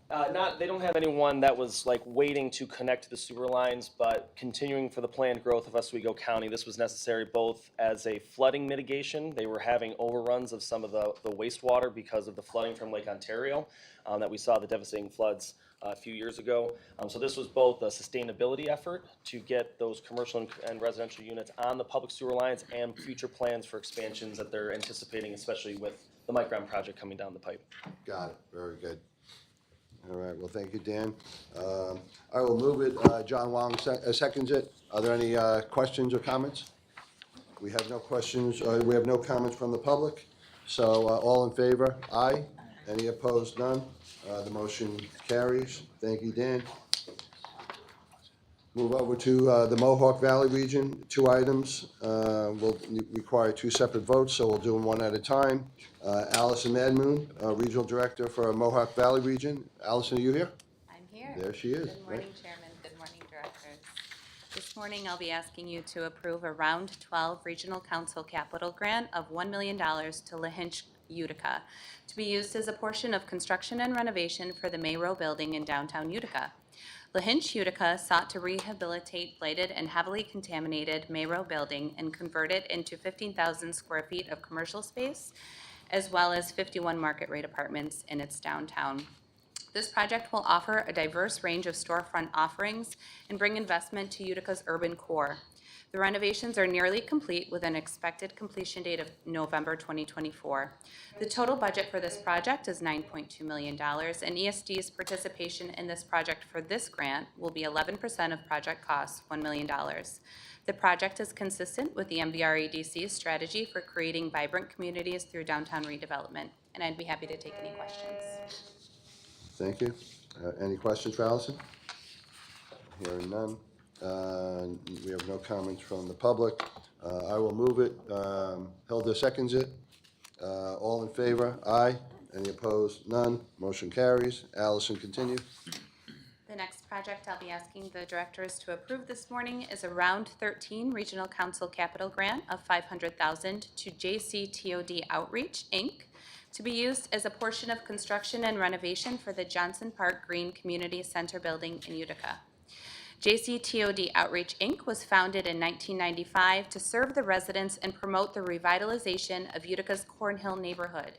They don't have anyone that was like waiting to connect to the sewer lines, but continuing for the planned growth of Oswego County, this was necessary both as a flooding mitigation. They were having overruns of some of the wastewater because of the flooding from Lake Ontario, that we saw the devastating floods a few years ago. So this was both a sustainability effort to get those commercial and residential units on the public sewer lines and future plans for expansions that they're anticipating, especially with the Micron project coming down the pipe. Got it, very good. All right, well, thank you, Dan. I will move it. John Wong seconds it. Are there any questions or comments? We have no questions, we have no comments from the public. So all in favor? Aye. Any opposed? None. The motion carries. Thank you, Dan. Move over to the Mohawk Valley region. 2 items will require 2 separate votes, so we'll do them one at a time. Allison Madmoon, Regional Director for Mohawk Valley region. Allison, are you here? I'm here. There she is. Good morning, Chairman. Good morning, Directors. This morning, I'll be asking you to approve a Round 12 Regional Council Capital Grant of $1 million to Lahinch, Utica, to be used as a portion of construction and renovation for the Mayrow Building in downtown Utica. Lahinch, Utica sought to rehabilitate blighted and heavily contaminated Mayrow Building and convert it into 15,000 square feet of commercial space, as well as 51 market rate apartments in its downtown. This project will offer a diverse range of storefront offerings and bring investment to Utica's urban core. The renovations are nearly complete with an expected completion date of November 2024. The total budget for this project is $9.2 million, and ESD's participation in this project for this grant will be 11% of project costs, $1 million. The project is consistent with the MVREDC's strategy for creating vibrant communities through downtown redevelopment, and I'd be happy to take any questions. Thank you. Any questions for Allison? Hearing none. We have no comments from the public. I will move it. Hilda seconds it. All in favor? Aye. Any opposed? None. Motion carries. Allison, continue. The next project I'll be asking the directors to approve this morning is a Round 13 Regional Council Capital Grant of $500,000 to JCTOD Outreach, Inc., to be used as a portion of construction and renovation for the Johnson Park Green Community Center building in Utica. JCTOD Outreach, Inc. was founded in 1995 to serve the residents and promote the revitalization of Utica's Cornhill neighborhood.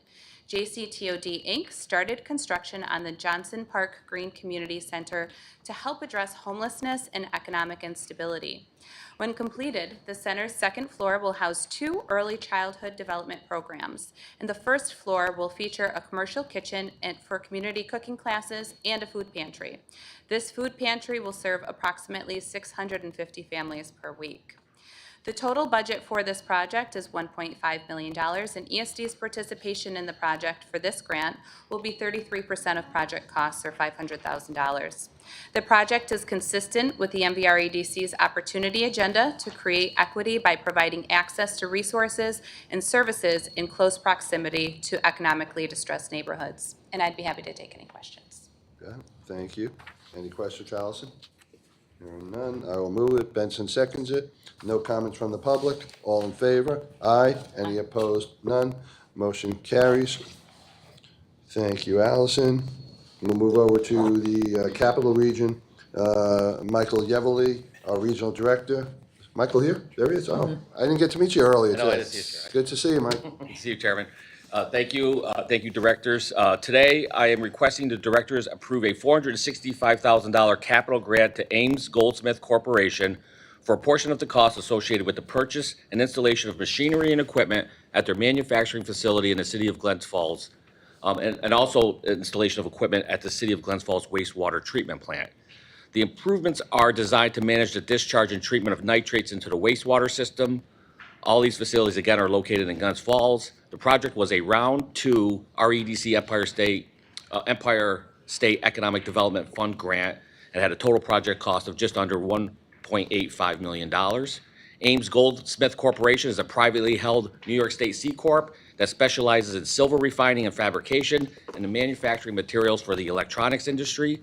JCTOD, Inc. started construction on the Johnson Park Green Community Center to help address homelessness and economic instability. When completed, the center's second floor will house 2 early childhood development programs, and the first floor will feature a commercial kitchen for community cooking classes and a food pantry. This food pantry will serve approximately 650 families per week. The total budget for this project is $1.5 million, and ESD's participation in the project for this grant will be 33% of project costs, or $500,000. The project is consistent with the MVREDC's opportunity agenda to create equity by providing access to resources and services in close proximity to economically distressed neighborhoods. And I'd be happy to take any questions. Okay, thank you. Any questions, Allison? Hearing none, I will move it. Benson seconds it. No comments from the public. All in favor? Aye. Any opposed? None. Motion carries. Thank you, Allison. We'll move over to the Capital Region. Michael Yeverly, our Regional Director. Michael here? There he is. Oh, I didn't get to meet you earlier today. No, I didn't see you, Chairman. Good to see you, Mike. Good to see you, Chairman. Thank you, directors. Today, I am requesting the directors approve a $465,000 capital grant to Ames Goldsmith Corporation for a portion of the costs associated with the purchase and installation of machinery and equipment at their manufacturing facility in the city of Glens Falls, and also installation of equipment at the city of Glens Falls wastewater treatment plant. The improvements are designed to manage the discharge and treatment of nitrates into the wastewater system. All these facilities, again, are located in Glens Falls. The project was a Round 2 REDC Empire State Economic Development Fund grant and had a total project cost of just under $1.85 million. Ames Goldsmith Corporation is a privately held New York State C Corp that specializes in silver refining and fabrication and the manufacturing materials for the electronics industry.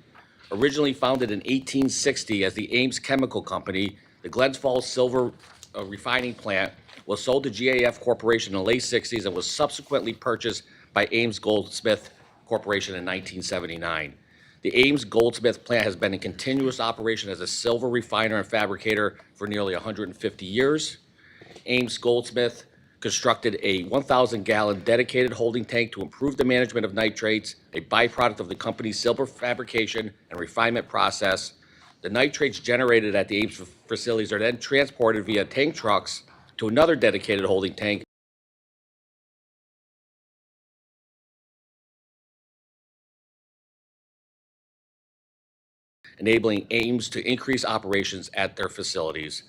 Originally founded in 1860 as the Ames Chemical Company, the Glens Falls Silver refining plant was sold to GAF Corporation in the late 60s and was subsequently purchased by Ames Goldsmith Corporation in 1979. The Ames Goldsmith plant has been in continuous operation as a silver refiner and fabricator for nearly 150 years. Ames Goldsmith constructed a 1,000-gallon dedicated holding tank to improve the management of nitrates, a byproduct of the company's silver fabrication and refinement process. The nitrates generated at the Ames facilities are then transported via tank trucks to another dedicated holding tank, enabling Ames to increase operations at their facilities.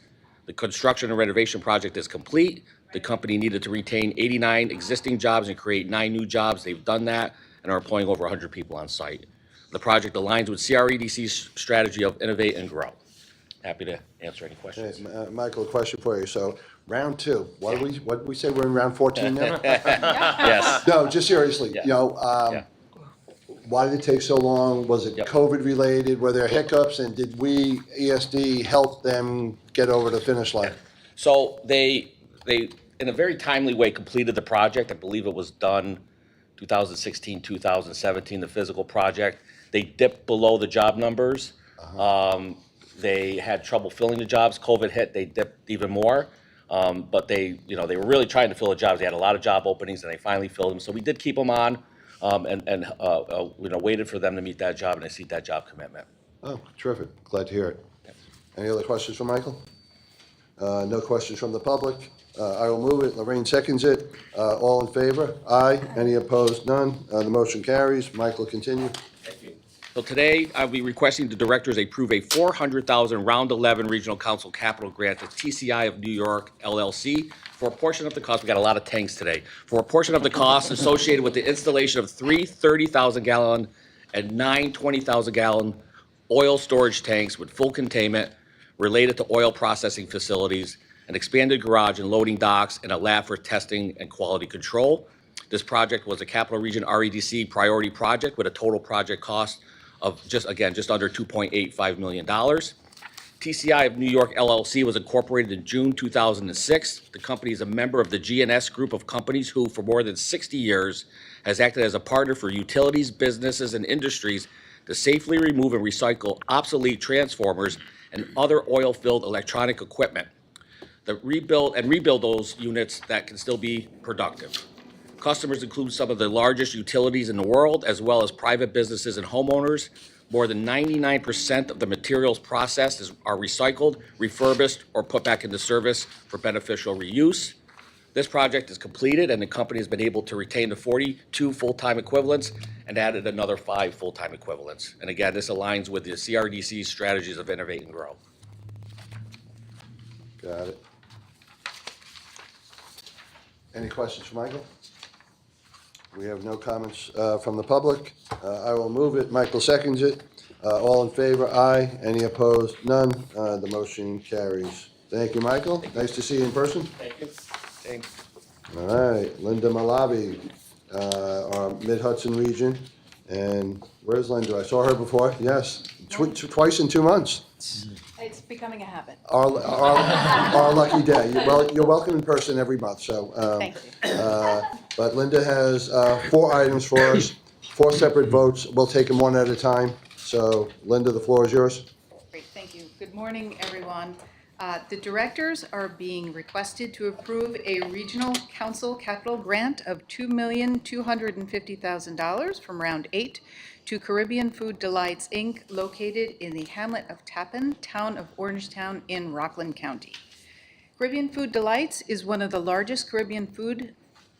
The construction and renovation project is complete. The company needed to retain 89 existing jobs and create 9 new jobs. They've done that and are employing over 100 people on site. The project aligns with CREDC's strategy of innovate and grow. Happy to answer any questions. Hey, Michael, a question for you. So round two, what did we say? We're in round 14 now? Yes. No, just seriously, Yeah. you know, Yeah. why did it take so long? Was it COVID related? Were there hiccups? And did we, ESD, help them get over the finish line? So they, in a very timely way, completed the project. I believe it was done 2016, 2017, the physical project. They dipped below the job numbers. They had trouble filling the jobs. COVID hit, they dipped even more. But they were really trying to fill the jobs. They had a lot of job openings and they finally filled them. So we did keep them on and waited for them to meet that job and exceed that job commitment. Oh, terrific. Glad to hear it. Any other questions for Michael? No questions from the public. I will move it. Lorraine seconds it. All in favor? Aye. Any opposed? None. The motion carries. Michael, continue. Thank you. So today, I'll be requesting the directors approve a $400,000 Round 11 Regional Council Capital Grant to TCI of New York LLC for a portion of the cost. We got a lot of tanks today. For a portion of the cost associated with the installation of 3 30,000-gallon and 9 20,000-gallon oil storage tanks with full containment related to oil processing facilities, an expanded garage and loading docks, and a lab for testing and quality control. This project was a Capital Region REDC priority project with a total project cost of just under $2.85 million. TCI of New York LLC was incorporated in June 2006. The company is a member of the GNS group of companies who, for more than 60 years, has acted as a partner for utilities, businesses, and industries to safely remove and recycle obsolete transformers and other oil-filled electronic equipment. Rebuild those units that can still be productive. Customers include some of the largest utilities in the world, as well as private businesses and homeowners. More than 99% of the materials processed are recycled, refurbished, or put back into service for beneficial reuse. This project is completed, and the company has been able to retain the 42 full-time equivalents and added another 5 full-time equivalents. And again, this aligns with the CRDC's strategies of innovate and grow. Got it. Any questions for Michael? We have no comments from the public. I will move it. Michael seconds it. All in favor? Aye. Any opposed? None. The motion carries. Thank you, Michael. Nice to see you in person. Thank you. Thanks. All right, Linda Malabi, our Mid-Hudson region. And where's Linda? I saw her before. Yes, twice in 2 months. It's becoming a habit. Our lucky day. You're welcome in person every month, so. Thank you. But Linda has 4 items for us, 4 separate votes. We'll take them one at a time. So Linda, the floor is yours. Great, thank you. Good morning, everyone. The directors are being requested to approve a regional council capital grant of $2,250,000 from Round 8 to Caribbean Food Delights, Inc., located in the hamlet of Tappan, town of Orangetown in Rockland County. Caribbean Food Delights is one of the largest Caribbean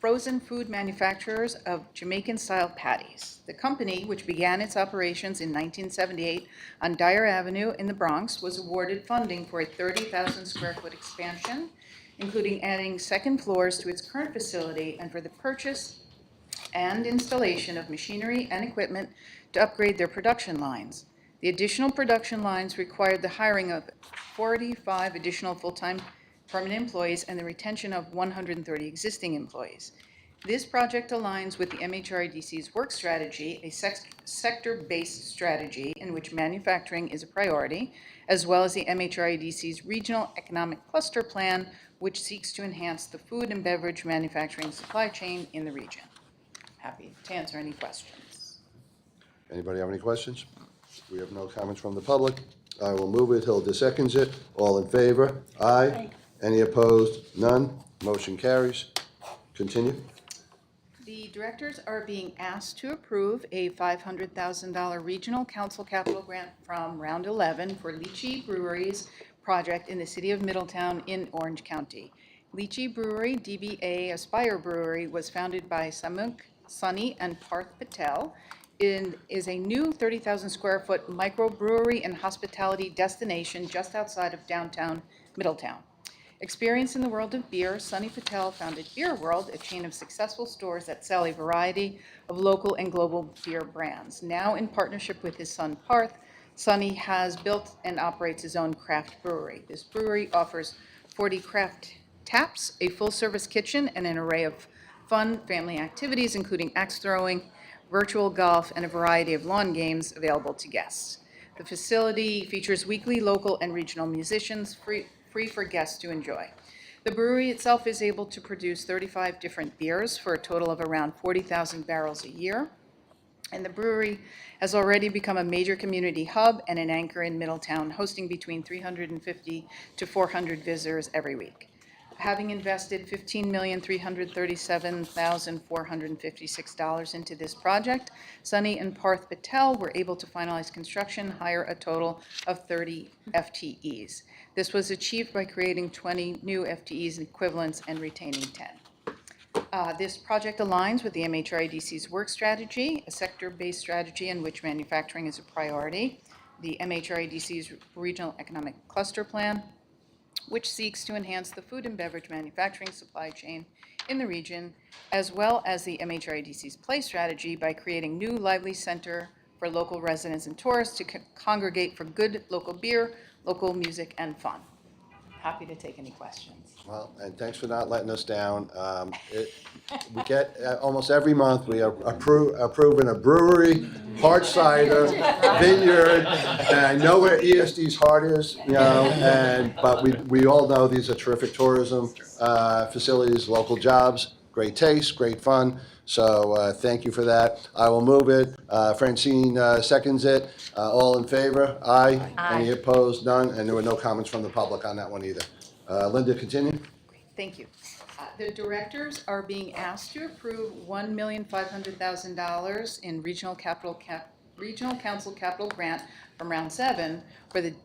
frozen food manufacturers of Jamaican-style patties. The company, which began its operations in 1978 on Dyer Avenue in the Bronx, was awarded funding for a 30,000 square foot expansion, including adding second floors to its current facility and for the purchase and installation of machinery and equipment to upgrade their production lines. The additional production lines required the hiring of 45 additional full-time permanent employees and the retention of 130 existing employees. This project aligns with the MHRDC's work strategy, a sector-based strategy in which manufacturing is a priority, as well as the MHRDC's regional economic cluster plan, which seeks to enhance the food and beverage manufacturing supply chain in the region. Happy to answer any questions. Anybody have any questions? We have no comments from the public. I will move it. Hilda seconds it. All in favor? Aye. Any opposed? None. Motion carries. Continue. The directors are being asked to approve a $500,000 regional council capital grant from Round 11 for Lychee Brewery's project in the city of Middletown in Orange County. Lychee Brewery, DBA Aspire Brewery, was founded by Samuk Sunny and Parth Patel. It is a new 30,000 square foot microbrewery and hospitality destination just outside of downtown Middletown. Experienced in the world of beer, Sunny Patel founded Beer World, a chain of successful stores that sell a variety of local and global beer brands. Now in partnership with his son Parth, Sunny has built and operates his own craft brewery. This brewery offers 40 craft taps, a full-service kitchen, and an array of fun family activities, including axe throwing, virtual golf, and a variety of lawn games available to guests. The facility features weekly local and regional musicians, free for guests to enjoy. The brewery itself is able to produce 35 different beers for a total of around 40,000 barrels a year. And the brewery has already become a major community hub and an anchor in Middletown, hosting between 350 to 400 visitors every week. Having invested $15,337,456 into this project, Sunny and Parth Patel were able to finalize construction, hire a total of 30 FTEs. This was achieved by creating 20 new FTEs equivalents and retaining 10. This project aligns with the MHRDC's work strategy, a sector-based strategy in which manufacturing is a priority, the MHRDC's regional economic cluster plan, which seeks to enhance the food and beverage manufacturing supply chain in the region, as well as the MHRDC's play strategy by creating new lively center for local residents and tourists to congregate for good local beer, local music, and fun. Happy to take any questions. Well, and thanks for not letting us down. We get, almost every month, we are approving a brewery, hard cider, vineyard, and I know where ESD's heart is, you know, but we all know these are terrific tourism facilities, local jobs, great taste, great fun. So thank you for that. I will move it. Francine seconds it. All in favor? Aye. Any opposed? None. And there were no comments from the public on that one either. Linda, continue. Thank you. The directors are being asked to approve $1,500,000 in regional council capital grant from Round 7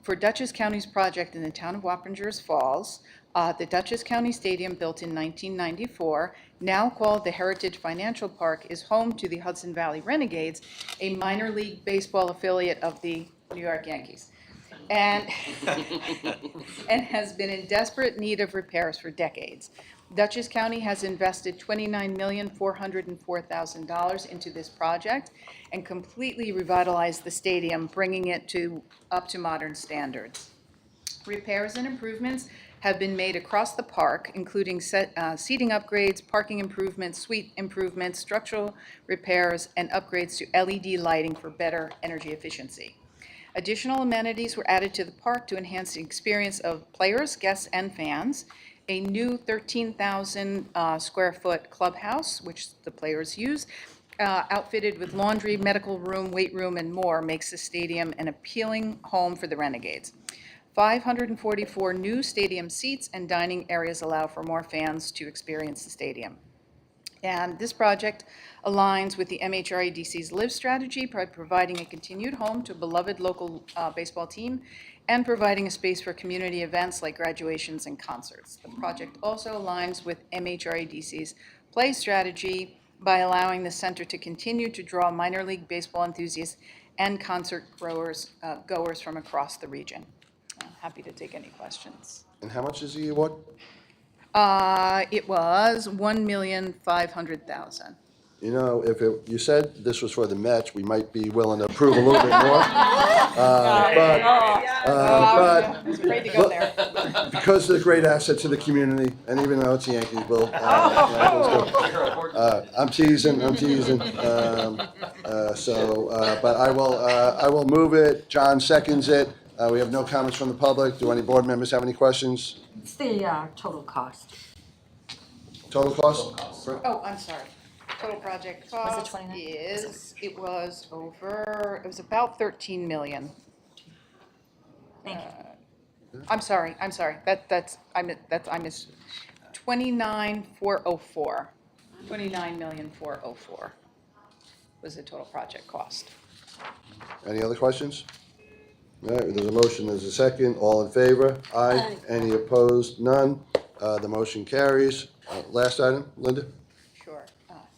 for Dutchess County's project in the town of Wappingers Falls. The Dutchess County Stadium, built in 1994, now called the Heritage Financial Park, is home to the Hudson Valley Renegades, a minor league baseball affiliate of the New York Yankees, and has been in desperate need of repairs for decades. Dutchess County has invested $29,404,000 into this project and completely revitalized the stadium, bringing it up to modern standards. Repairs and improvements have been made across the park, including seating upgrades, parking improvements, suite improvements, structural repairs, and upgrades to LED lighting for better energy efficiency. Additional amenities were added to the park to enhance the experience of players, guests, and fans. A new 13,000 square foot clubhouse, which the players use, outfitted with laundry, medical room, weight room, and more, makes the stadium an appealing home for the Renegades. 544 new stadium seats and dining areas allow for more fans to experience the stadium. And this project aligns with the MHRDC's LIVE strategy by providing a continued home to a beloved local baseball team and providing a space for community events like graduations and concerts. The project also aligns with MHRDC's play strategy by allowing the center to continue to draw minor league baseball enthusiasts and concert goers from across the region. I'm happy to take any questions. And how much is the award? It was $1,500,000. You know, you said this was for the Mets, we might be willing to approve a little bit more. I was afraid to go there. Because of the great asset to the community, and even though it's Yankees, Bill. I'm teasing. But I will move it. John seconds it. We have no comments from the public. Do any board members have any questions? It's the total cost. Total cost? Oh, I'm sorry. Total project Was it cost 29? it was about 13 million. Thank you. I'm sorry, I missed, 29,404. 29,404 was the total project cost. Any other questions? All right, there's a motion, there's a second. All in favor? Aye. Any opposed? None. The motion carries. Last item, Linda? Sure.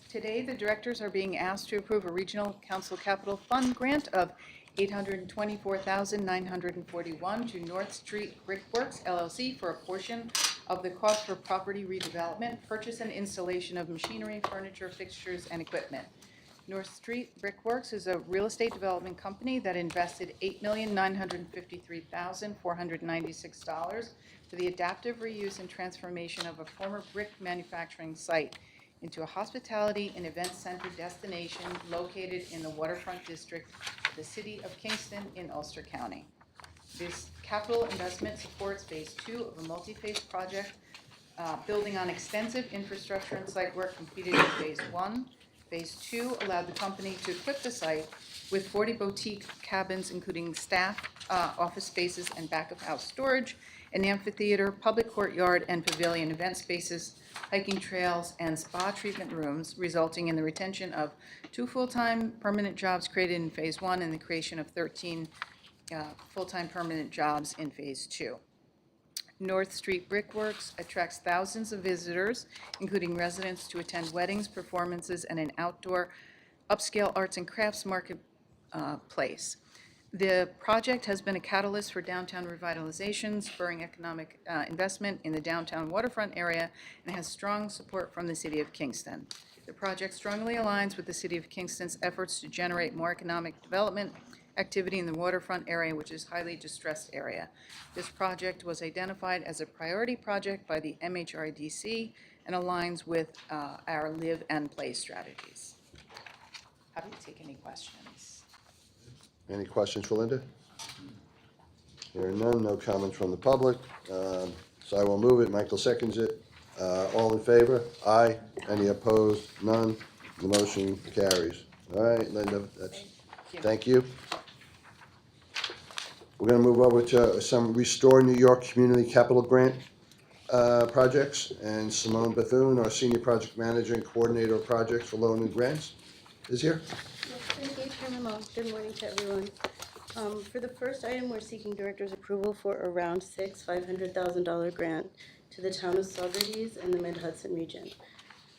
Today, the directors are being asked to approve a Regional Council Capital Fund grant of $824,941 to North Street Brickworks LLC for a portion of the cost for property redevelopment, purchase and installation of machinery, furniture, fixtures, and equipment. North Street Brickworks is a real estate development company that invested $8,953,496 for the adaptive reuse and transformation of a former brick manufacturing site into a hospitality and event center destination located in the waterfront district of the city of Kingston in Ulster County. This capital investment supports phase 2 of a multi-phase project building on extensive infrastructure and site work completed in phase 1. Phase 2 allowed the company to equip the site with 40 boutique cabins, including staff, office spaces, and back-of-house storage, an amphitheater, public courtyard, and pavilion event spaces, hiking trails, and spa treatment rooms, resulting in the retention of 2 full-time permanent jobs created in Phase 1 and the creation of 13 full-time permanent jobs in Phase 2. North Street Brickworks attracts thousands of visitors, including residents, to attend weddings, performances, and an outdoor upscale arts and crafts market place. The project has been a catalyst for downtown revitalization, spurring economic investment in the downtown waterfront area, and has strong support from the City of Kingston. The project strongly aligns with the City of Kingston's efforts to generate more economic development activity in the waterfront area, which is a highly distressed area. This project was identified as a priority project by the MHRDC and aligns with our live and play strategies. Happy to take any questions. Any questions for Linda? Hearing none, no comments from the public. So I will move it. Michael seconds it. All in favor? Aye. Any opposed? None. The motion carries. All right, Linda, thank you. We're going to move over to some Restore New York Community Capital Grant projects, and Simone Bethune, our Senior Project Manager and Coordinator of Projects for Loan and Grants, is here. Yes, thank you, Chairman Lowe. Good morning to everyone. For the first item, we're seeking director's approval for a round 6 $500,000 grant to the town of Saugerties and the Mid-Hudson region.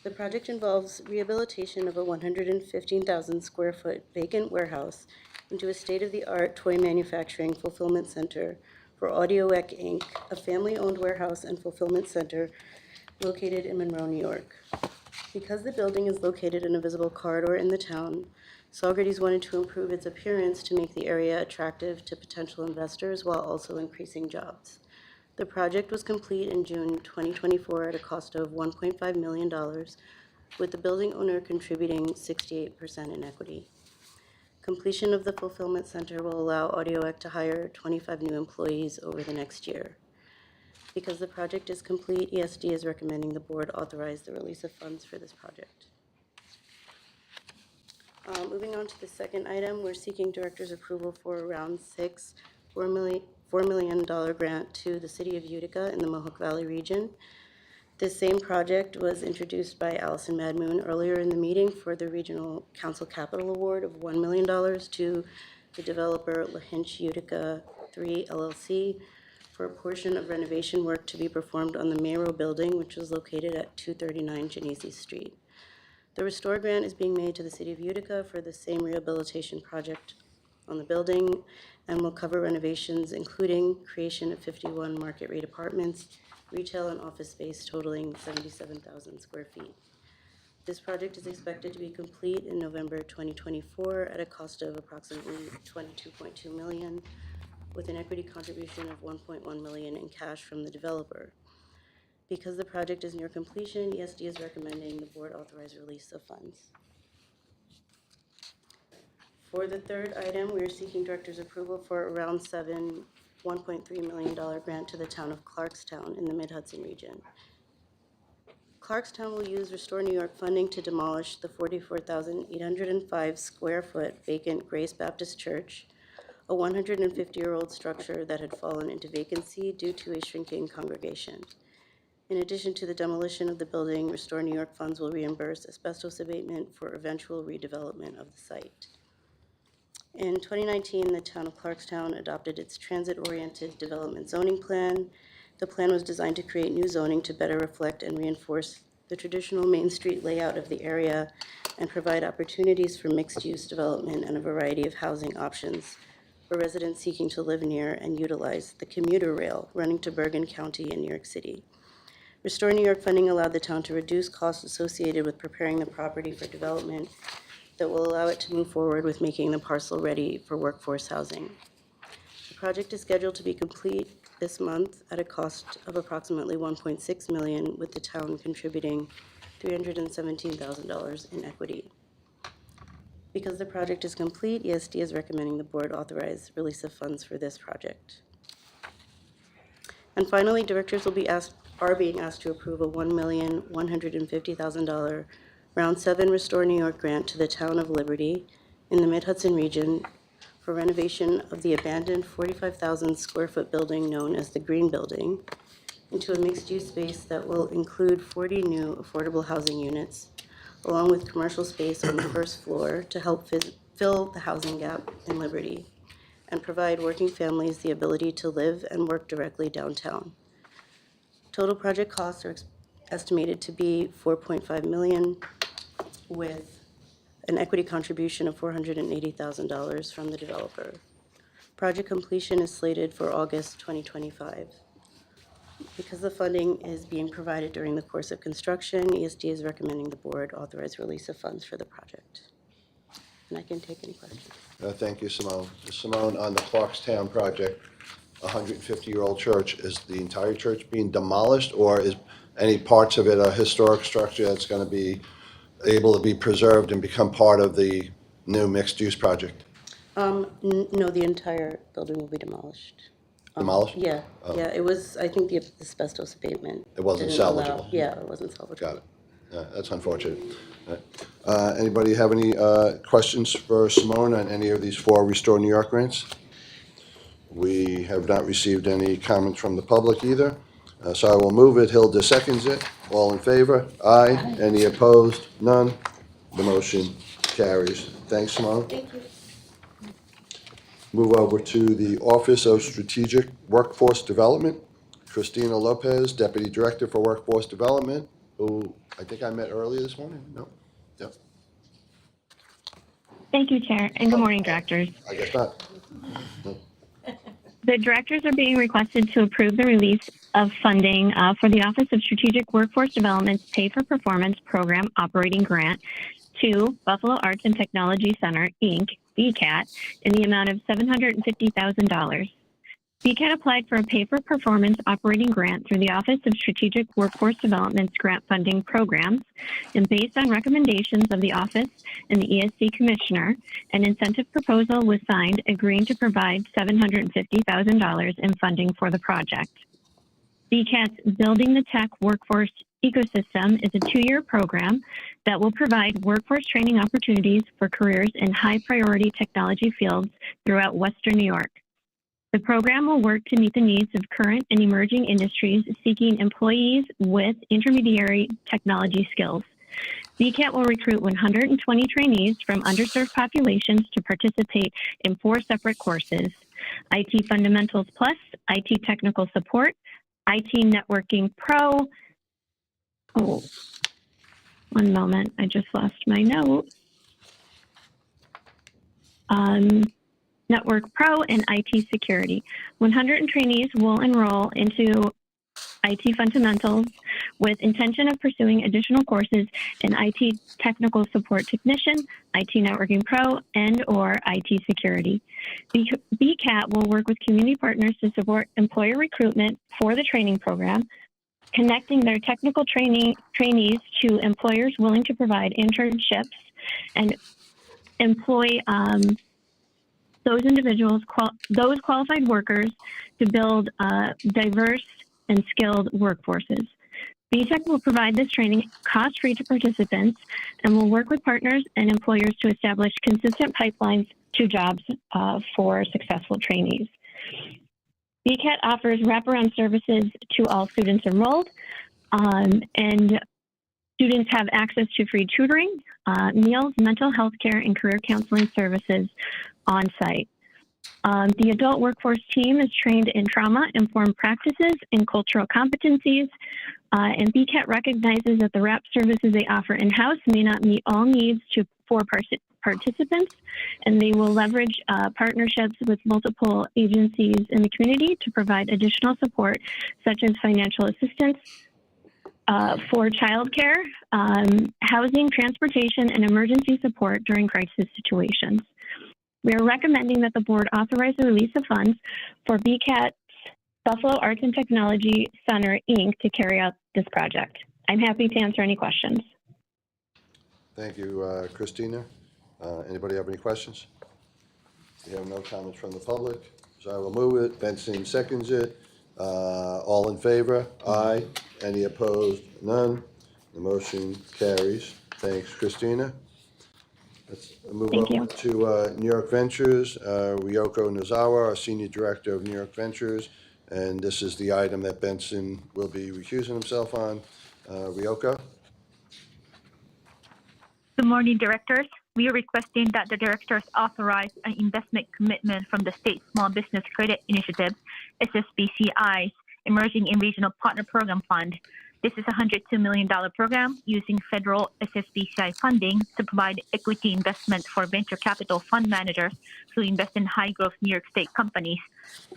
The project involves rehabilitation of a 115,000 square foot vacant warehouse into a state-of-the-art toy manufacturing fulfillment center for AudioEc Inc., a family-owned warehouse and fulfillment center located in Monroe, New York. Because the building is located in a visible corridor in the town, Saugerties wanted to improve its appearance to make the area attractive to potential investors while also increasing jobs. The project was complete in June 2024 at a cost of $1.5 million, with the building owner contributing 68% in equity. Completion of the fulfillment center will allow AudioEc to hire 25 new employees over the next year. Because the project is complete, ESD is recommending the board authorize the release of funds for this project. Moving on to the second item, we're seeking director's approval for a round 6 $4 million grant to the city of Utica in the Mohawk Valley region. This same project was introduced by Allison Madmoon earlier in the meeting for the Regional Council Capital Award of $1 million to the developer LaHinch Utica 3 LLC for a portion of renovation work to be performed on the Mayrow building, which is located at 239 Genesee Street. The Restore grant is being made to the city of Utica for the same rehabilitation project on the building and will cover renovations including creation of 51 market rate apartments, retail and office space totaling 77,000 square feet. This project is expected to be complete in November 2024 at a cost of approximately $22.2 million, with an equity contribution of $1.1 million in cash from the developer. Because the project is near completion, ESD is recommending the board authorize release of funds. For the third item, we are seeking director's approval for a round 7 $1.3 million grant to the town of Clarkstown in the Mid-Hudson region. Clarkstown will use Restore New York funding to demolish the 44,805 square foot vacant Grace Baptist Church, a 150-year-old structure that had fallen into vacancy due to a shrinking congregation. In addition to the demolition of the building, Restore New York funds will reimburse asbestos abatement for eventual redevelopment of the site. In 2019, the town of Clarkstown adopted its transit-oriented development zoning plan. The plan was designed to create new zoning to better reflect and reinforce the traditional Main Street layout of the area and provide opportunities for mixed-use development and a variety of housing options for residents seeking to live near and utilize the commuter rail running to Bergen County in New York City. Restore New York funding allowed the town to reduce costs associated with preparing the property for development that will allow it to move forward with making the parcel ready for workforce housing. The project is scheduled to be complete this month at a cost of approximately $1.6 million, with the town contributing $317,000 in equity. Because the project is complete, ESD is recommending the board authorize release of funds for this project. And finally, directors are being asked to approve a $1,150,000 Round 7 Restore New York grant to the town of Liberty in the Mid-Hudson region for renovation of the abandoned 45,000 square foot building known as the Green Building into a mixed-use space that will include 40 new affordable housing units, along with commercial space on the first floor to help fill the housing gap in Liberty and provide working families the ability to live and work directly downtown. Total project costs are estimated to be $4.5 million, with an equity contribution of $480,000 from the developer. Project completion is slated for August 2025. Because the funding is being provided during the course of construction, ESD is recommending the board authorize release of funds for the project. And I can take any questions. Thank you, Simone. Simone, on the Clarkstown project, a 150-year-old church, is the entire church being demolished, or is any parts of it a historic structure that's going to be able to be preserved and become part of the new mixed-use project? No, the entire building will be demolished. Demolished? Yeah, Oh. yeah, it was, I think the asbestos abatement. It wasn't didn't allow- salvageable? Yeah, it wasn't salvageable. Got it. That's unfortunate. All right. Anybody have any questions for Simone on any of these 4 Restore New York grants? We have not received any comments from the public either. So I will move it. Hilda seconds it. All in favor? Aye. Any opposed? None. The motion carries. Thanks, Simone. Thank you. Move over to the Office of Strategic Workforce Development. Christina Lopez, Deputy Director for Workforce Development, who I think I met earlier this morning. No? Yep. Thank you, Chair, and good morning, directors. I guess not. No. The directors are being requested to approve the release of funding for the Office of Strategic Workforce Development's Pay for Performance Program Operating Grant to Buffalo Arts and Technology Center, Inc., BCAT, in the amount of $750,000. BCAT applied for a Pay for Performance operating grant through the Office of Strategic Workforce Development's grant funding programs, and based on recommendations of the Office and the ESD Commissioner, an incentive proposal was signed agreeing to provide $750,000 in funding for the project. BCAT's Building the Tech Workforce Ecosystem is a 2-year program that will provide workforce training opportunities for careers in high-priority technology fields throughout Western New York. The program will work to meet the needs of current and emerging industries seeking employees with intermediary technology skills. BCAT will recruit 120 trainees from underserved populations to participate in 4 separate courses: IT Fundamentals Plus, IT Technical Support, IT Networking Pro. Oh, one moment, I just lost my note. Network Pro, and IT Security. 100 trainees will enroll into IT Fundamentals, with intention of pursuing additional courses in IT technical support technician, IT networking pro, and or IT security. BCAT will work with community partners to support employer recruitment for the training program, connecting their technical trainees to employers willing to provide internships and employ those individuals, those qualified workers, to build diverse and skilled workforces. BTEC will provide this training cost-free to participants and will work with partners and employers to establish consistent pipelines to jobs for successful trainees. BCAT offers wraparound services to all students enrolled, and students have access to free tutoring, meals, mental health care, and career counseling services on site. The adult workforce team is trained in trauma-informed practices and cultural competencies, and BCAT recognizes that the WRAP services they offer in-house may not meet all needs for participants, and they will leverage partnerships with multiple agencies in the community to provide additional support, such as financial assistance for childcare, housing, transportation, and emergency support during crisis situations. We are recommending that the board authorize the release of funds for BCAT's Buffalo Arts and Technology Center, Inc. to carry out this project. I'm happy to answer any questions. Thank you, Christina. Anybody have any questions? We have no comments from the public, so I will move it. Benson seconds it. All in favor? Aye. Any opposed? None. The motion carries. Thanks, Christina. Let's move over to New York Ventures. Ryoko Nozawa, our Senior Director of New York Ventures, and this is the item that Benson will be recusing himself on. Ryoko? Good morning, directors. We are requesting that the directors authorize an investment commitment from the State Small Business Credit Initiative, SSBCI's Emerging and Regional Partner Program Fund. This is a $102 million program using federal SSBCI funding to provide equity investment for venture capital fund managers who invest in high-growth New York State companies.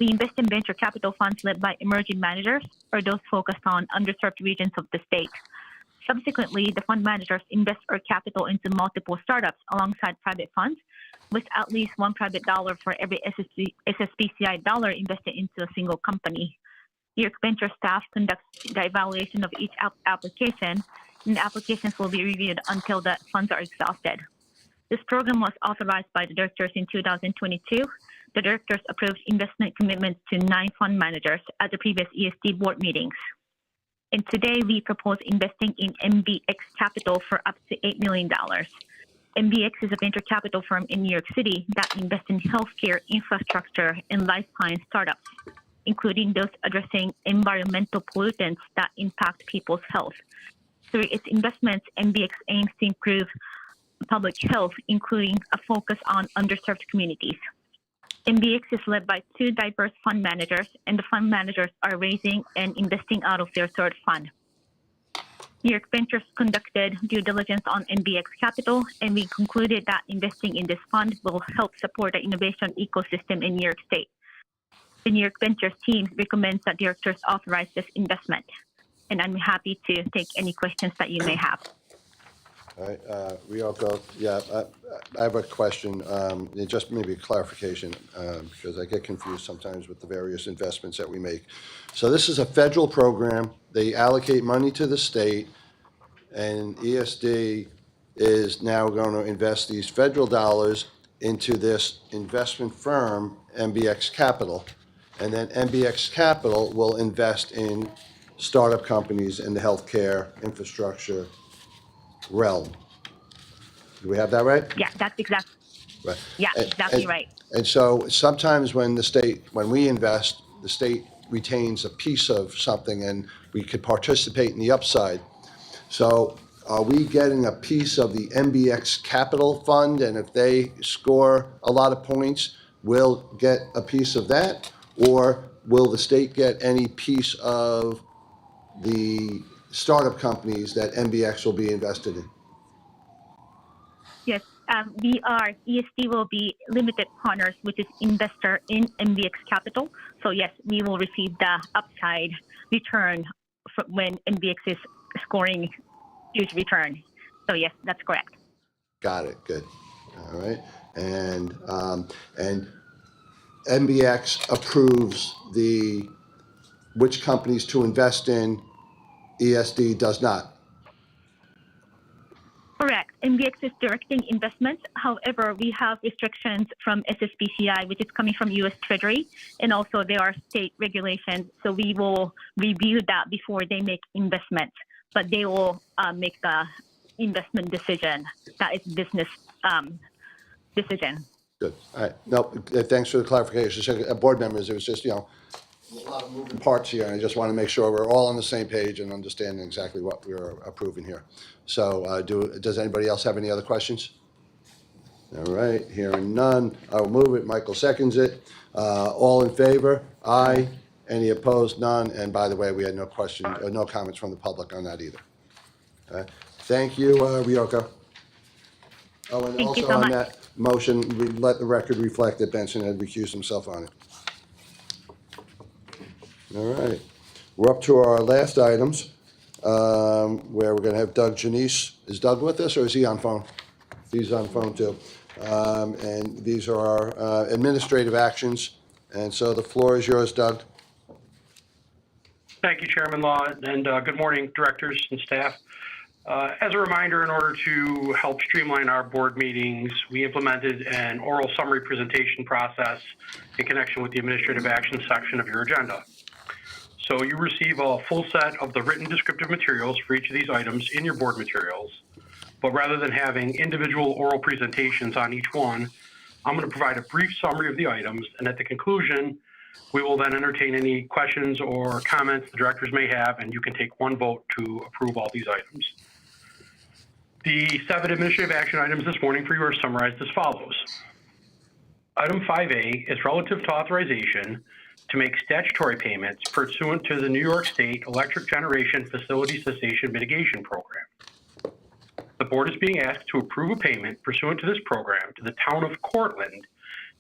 We invest in venture capital funds led by emerging managers or those focused on underserved regions of the state. Subsequently, the fund managers invest our capital into multiple startups alongside private funds, with at least one private dollar for every SSBCI dollar invested into a single company. New York Venture staff conducts the evaluation of each application, and the applications will be reviewed until the funds are exhausted. This program was authorized by the directors in 2022. The directors approved investment commitments to 9 fund managers at the previous ESD board meetings. And today we propose investing in MBX Capital for up to $8 million. MBX is a venture capital firm in New York City that invests in healthcare infrastructure and life science startups, including those addressing environmental pollutants that impact people's health. Through its investments, MBX aims to improve public health, including a focus on underserved communities. MBX is led by 2 diverse fund managers, and the fund managers are raising and investing out of their third fund. New York Ventures conducted due diligence on MBX Capital, and we concluded that investing in this fund will help support the innovation ecosystem in New York State. The New York Ventures team recommends that directors authorize this investment, and I'm happy to take any questions that you may have. All right, Ryoko, yeah, I have a question, just maybe a clarification, because I get confused sometimes with the various investments that we make. So this is a federal program. They allocate money to the state, and ESD is now going to invest these federal dollars into this investment firm, MBX Capital, and then MBX Capital will invest in startup companies in the healthcare infrastructure realm. Do we have that right? Yeah, that's exactly. Right. Yeah, exactly right. And so sometimes when we invest, the state retains a piece of something and we could participate in the upside. So are we getting a piece of the MBX Capital Fund? And if they score a lot of points, we'll get a piece of that? Or will the state get any piece of the startup companies that MBX will be invested in? Yes, ESD will be limited partners, which is investor in MBX Capital. So yes, we will receive the upside return when MBX is scoring huge return. So yes, that's correct. Got it, good. All right, and MBX approves which companies to invest in, ESD does not. Correct. MBX is directing investments. However, we have restrictions from SSBCI, which is coming from U.S. Treasury, and also there are state regulations. So we will review that before they make investments, but they will make the investment decision. That is business decision. Good, all right. No, thanks for the clarification. So, board members, it was just, a lot of moving parts here, and I just want to make sure we're all on the same page and understanding exactly what we're approving here. So does anybody else have any other questions? All right, hearing none, I'll move it. Michael seconds it. All in favor? Aye. Any opposed? None. And by the way, we had no questions, no comments from the public on that either. Okay. Thank you, Ryoko. Oh, and Thank you also so on much. that motion, we let the record reflect that Benson had recused himself on it. All right, we're up to our last items, where we're gonna have Doug Janice. Is Doug with us, or is he on phone? He's on phone too. And these are our administrative actions, and so the floor is yours, Doug. Thank you, Chairman Law, and good morning, directors and staff. As a reminder, in order to help streamline our board meetings, we implemented an oral summary presentation process in connection with the administrative action section of your agenda. So you receive a full set of the written descriptive materials for each of these items in your board materials. But rather than having individual oral presentations on each one, I'm going to provide a brief summary of the items, and at the conclusion, we will then entertain any questions or comments the directors may have, and you can take one vote to approve all these items. The 7 administrative action items this morning for you are summarized as follows. Item 5A is relative to authorization to make statutory payments pursuant to the New York State Electric Generation Facility Cessation Mitigation Program. The board is being asked to approve a payment pursuant to this program to the town of Cortland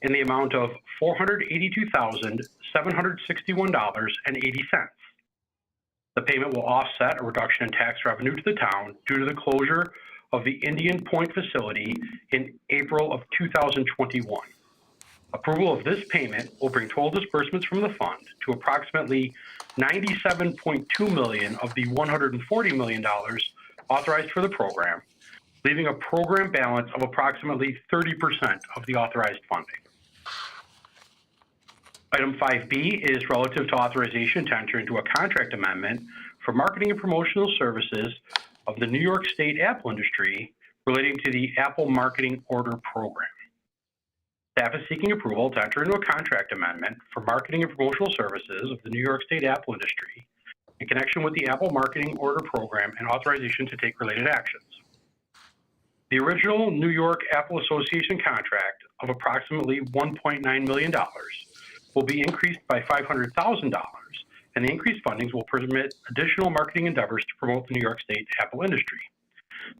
in the amount of $482,761.80. The payment will offset a reduction in tax revenue to the town due to the closure of the Indian Point facility in April of 2021. Approval of this payment will bring total disbursements from the fund to approximately $97.2 million of the $140 million authorized for the program, leaving a program balance of approximately 30% of the authorized funding. Item 5B is relative to authorization to enter into a contract amendment for marketing and promotional services of the New York State Apple industry relating to the Apple Marketing Order Program. Staff is seeking approval to enter into a contract amendment for marketing and promotional services of the New York State Apple industry in connection with the Apple Marketing Order Program and authorization to take related actions. The original New York Apple Association contract of approximately $1.9 million will be increased by $500,000, and the increased fundings will permit additional marketing endeavors to promote the New York State Apple industry.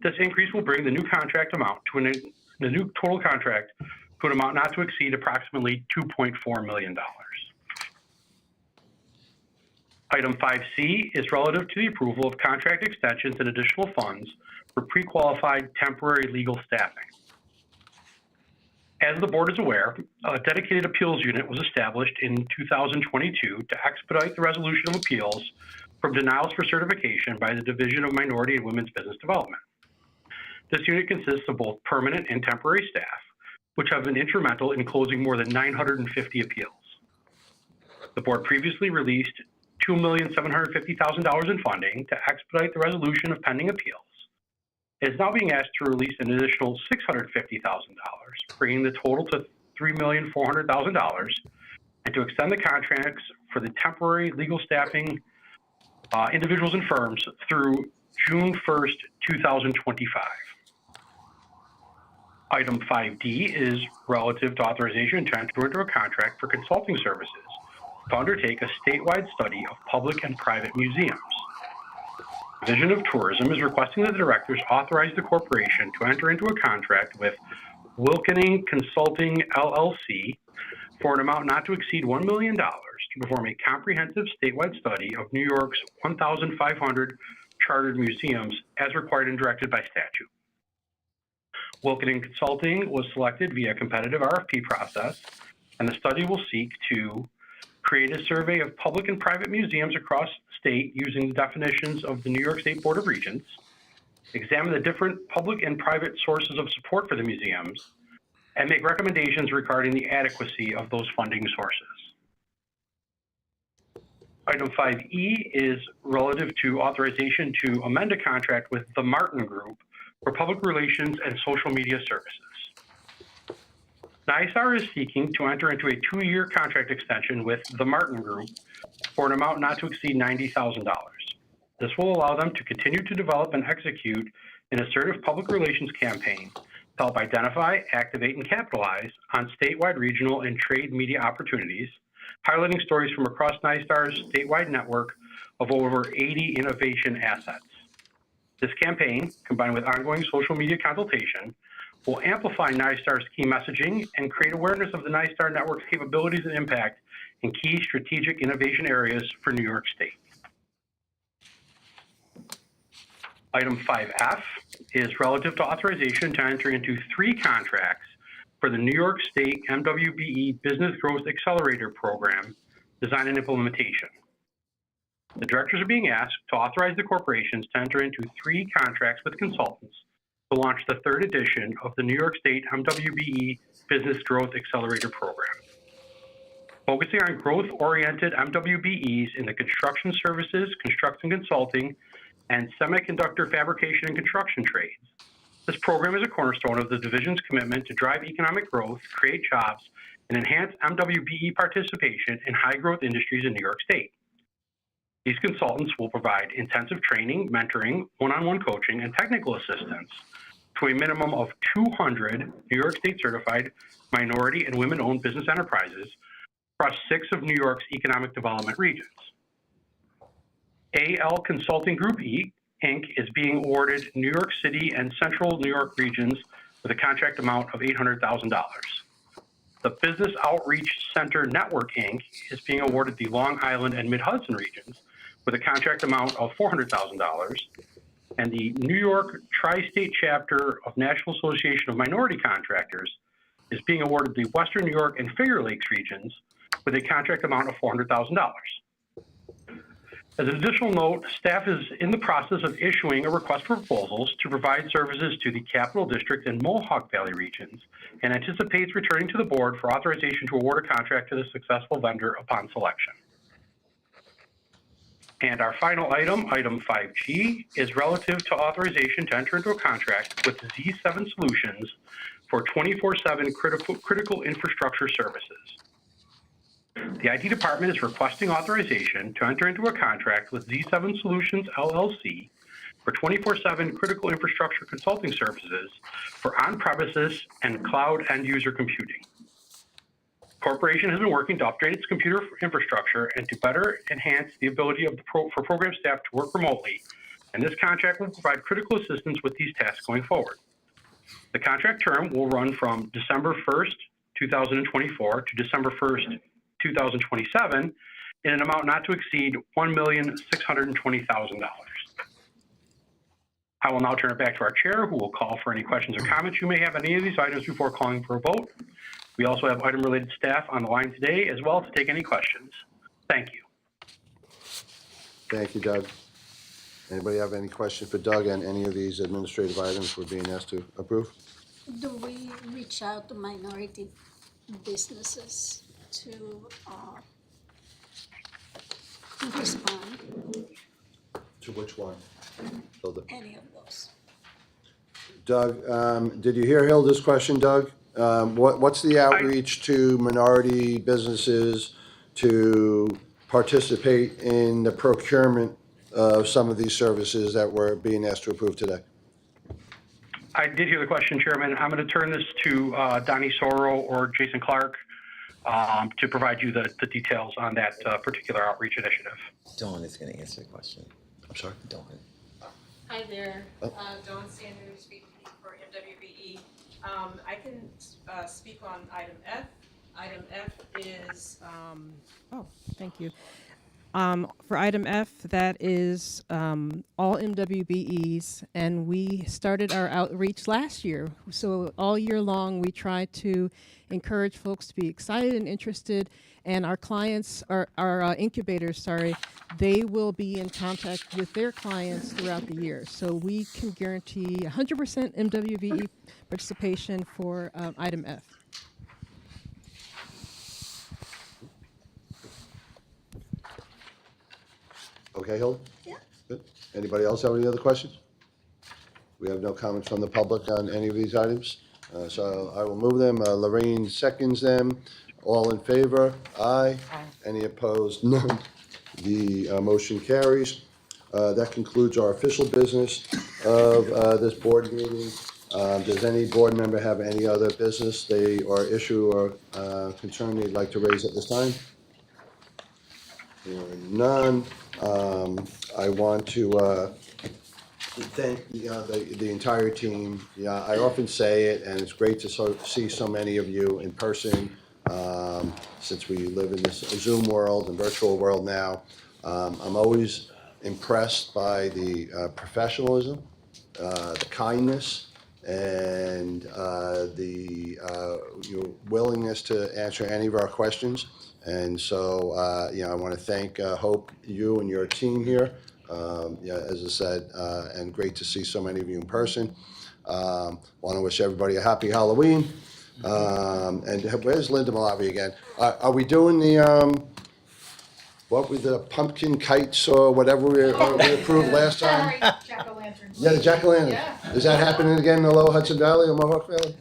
This increase will bring the new contract amount to the new total contract to an amount not to exceed approximately $2.4 million. Item 5C is relative to the approval of contract extensions and additional funds for pre-qualified temporary legal staffing. As the board is aware, a dedicated appeals unit was established in 2022 to expedite the resolution of appeals from denials for certification by the Division of Minority and Women's Business Development. This unit consists of both permanent and temporary staff, which have been instrumental in closing more than 950 appeals. The board previously released $2,750,000 in funding to expedite the resolution of pending appeals. It is now being asked to release an additional $650,000, bringing the total to $3,400,000, and to extend the contracts for the temporary legal staffing individuals and firms through June 1st, 2025. Item 5D is relative to authorization to enter into a contract for consulting services to undertake a statewide study of public and private museums. Division of Tourism is requesting that the directors authorize the corporation to enter into a contract with Wilkening Consulting LLC for an amount not to exceed $1 million to perform a comprehensive statewide study of New York's 1,500 chartered museums as required and directed by statute. Wilken & Consulting was selected via a competitive RFP process, and the study will seek to create a survey of public and private museums across the state using the definitions of the New York State Board of Regents, examine the different public and private sources of support for the museums, and make recommendations regarding the adequacy of those funding sources. Item 5E is relative to authorization to amend a contract with the Martin Group for public relations and social media services. NYSAR is seeking to enter into a 2-year contract extension with the Martin Group for an amount not to exceed $90,000. This will allow them to continue to develop and execute an assertive public relations campaign to help identify, activate, and capitalize on statewide, regional, and trade media opportunities, highlighting stories from across NYSAR's statewide network of over 80 innovation assets. This campaign, combined with ongoing social media consultation, will amplify NYSAR's key messaging and create awareness of the NYSAR network's capabilities and impact in key strategic innovation areas for New York State. Item 5F is relative to authorization to enter into 3 contracts for the New York State MWBE Business Growth Accelerator Program design and implementation. The directors are being asked to authorize the corporations to enter into 3 contracts with consultants to launch the 3rd edition of the New York State MWBE Business Growth Accelerator Program. Focusing on growth-oriented MWBEs in the construction services, construction consulting, and semiconductor fabrication and construction trades. This program is a cornerstone of the division's commitment to drive economic growth, create jobs, and enhance MWBE participation in high-growth industries in New York State. These consultants will provide intensive training, mentoring, one-on-one coaching, and technical assistance to a minimum of 200 New York State certified minority and women-owned business enterprises across 6 of New York's economic development regions. AL Consulting Group Inc. is being awarded New York City and Central New York regions with a contract amount of $800,000. The Business Outreach Center Network Inc. is being awarded the Long Island and Mid-Hudson regions with a contract amount of $400,000. And the New York Tri-State Chapter of National Association of Minority Contractors is being awarded the Western New York and Finger Lakes regions with a contract amount of $400,000. As an additional note, staff is in the process of issuing a request for proposals to provide services to the Capital District and Mohawk Valley regions and anticipates returning to the board for authorization to award a contract to the successful vendor upon selection. And our final item, item 5G, is relative to authorization to enter into a contract with Z7 Solutions for 24/7 critical infrastructure services. The IT department is requesting authorization to enter into a contract with Z7 Solutions LLC for 24/7 critical infrastructure consulting services for on-premises and cloud end-user computing. The corporation has been working to upgrade its computer infrastructure and to better enhance the ability of for program staff to work remotely, and this contract will provide critical assistance with these tasks going forward. The contract term will run from December 1st, 2024 to December 1st, 2027 in an amount not to exceed $1,620,000. I will now turn it back to our chair, who will call for any questions or comments you may have on any of these items before calling for a vote. We also have item-related staff on the line today as well to take any questions. Thank you. Thank you, Doug. Anybody have any questions for Doug on any of these administrative items we're being asked to approve? Do we reach out to minority businesses to respond? To which one? Any of those? Doug, did you hear Hilda's question, Doug? What's the outreach to minority businesses to participate in the procurement of some of these services that we're being asked to approve today? I did hear the question, Chairman. I'm going to turn this to Donnie Soro or Jason Clark to provide you the details on that particular outreach initiative. Dawn is going to answer the question. I'm sorry? Dawn. Hi there, Dawn Sanders speaking for MWBE. I can speak on item F. Item F is, thank you. For item F, that is all MWBEs, and we started our outreach last year. So all year long, we try to encourage folks to be excited and interested, and our clients, our incubators, they will be in contact with their clients throughout the year. So we can guarantee 100% MWBE participation for item F. Okay, Hilda? Yeah. Good. Anybody else have any other questions? We have no comments from the public on any of these items, so I will move them. Lorraine seconds them. All in favor? Aye. Aye. Any opposed? None. The motion carries. That concludes our official business of this board meeting. Does any board member have any other business they or issue or concern they'd like to raise at this time? Hearing none. I want to thank the entire team. Yeah, I often say it, and it's great to see so many of you in person, since we live in this Zoom world and virtual world now. I'm always impressed by the professionalism, the kindness, and your willingness to answer any of our questions. And so, I want to thank Hope, you and your team here. As I said, and great to see so many of you in person. Want to wish everybody a happy Halloween. And where's Linda Malavi again? Are we doing the, what were the pumpkin kites or whatever we approved last time? Jack-o'-lanterns. Yeah, the jack-o'-lantern. Yeah. Is that happening again in the Lower Hudson Valley or Mohawk Valley?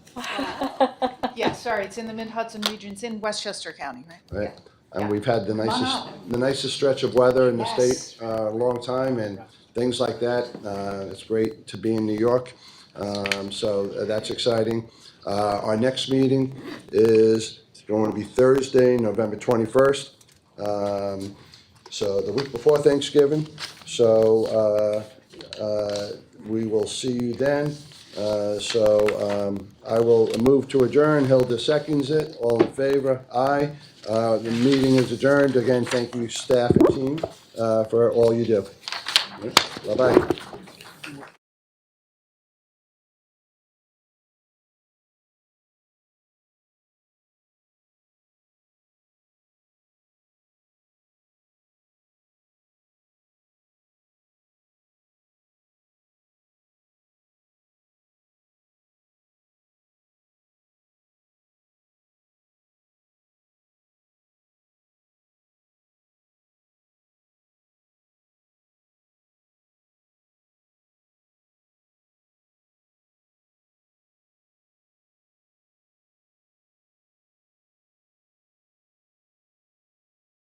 Yeah, sorry, it's in the Mid-Hudson region, it's in Westchester County, right? Right. And we've had Wow. the nicest stretch of weather in the Yes. state, a long time, and things like that. It's great to be in New York. So that's exciting. Our next meeting is going to be Thursday, November 21st. So the week before Thanksgiving. So we will see you then. I will move to adjourn. Hilda seconds it. All in favor? Aye. The meeting is adjourned. Again, thank you, staff and team, for all you do. Bye-bye.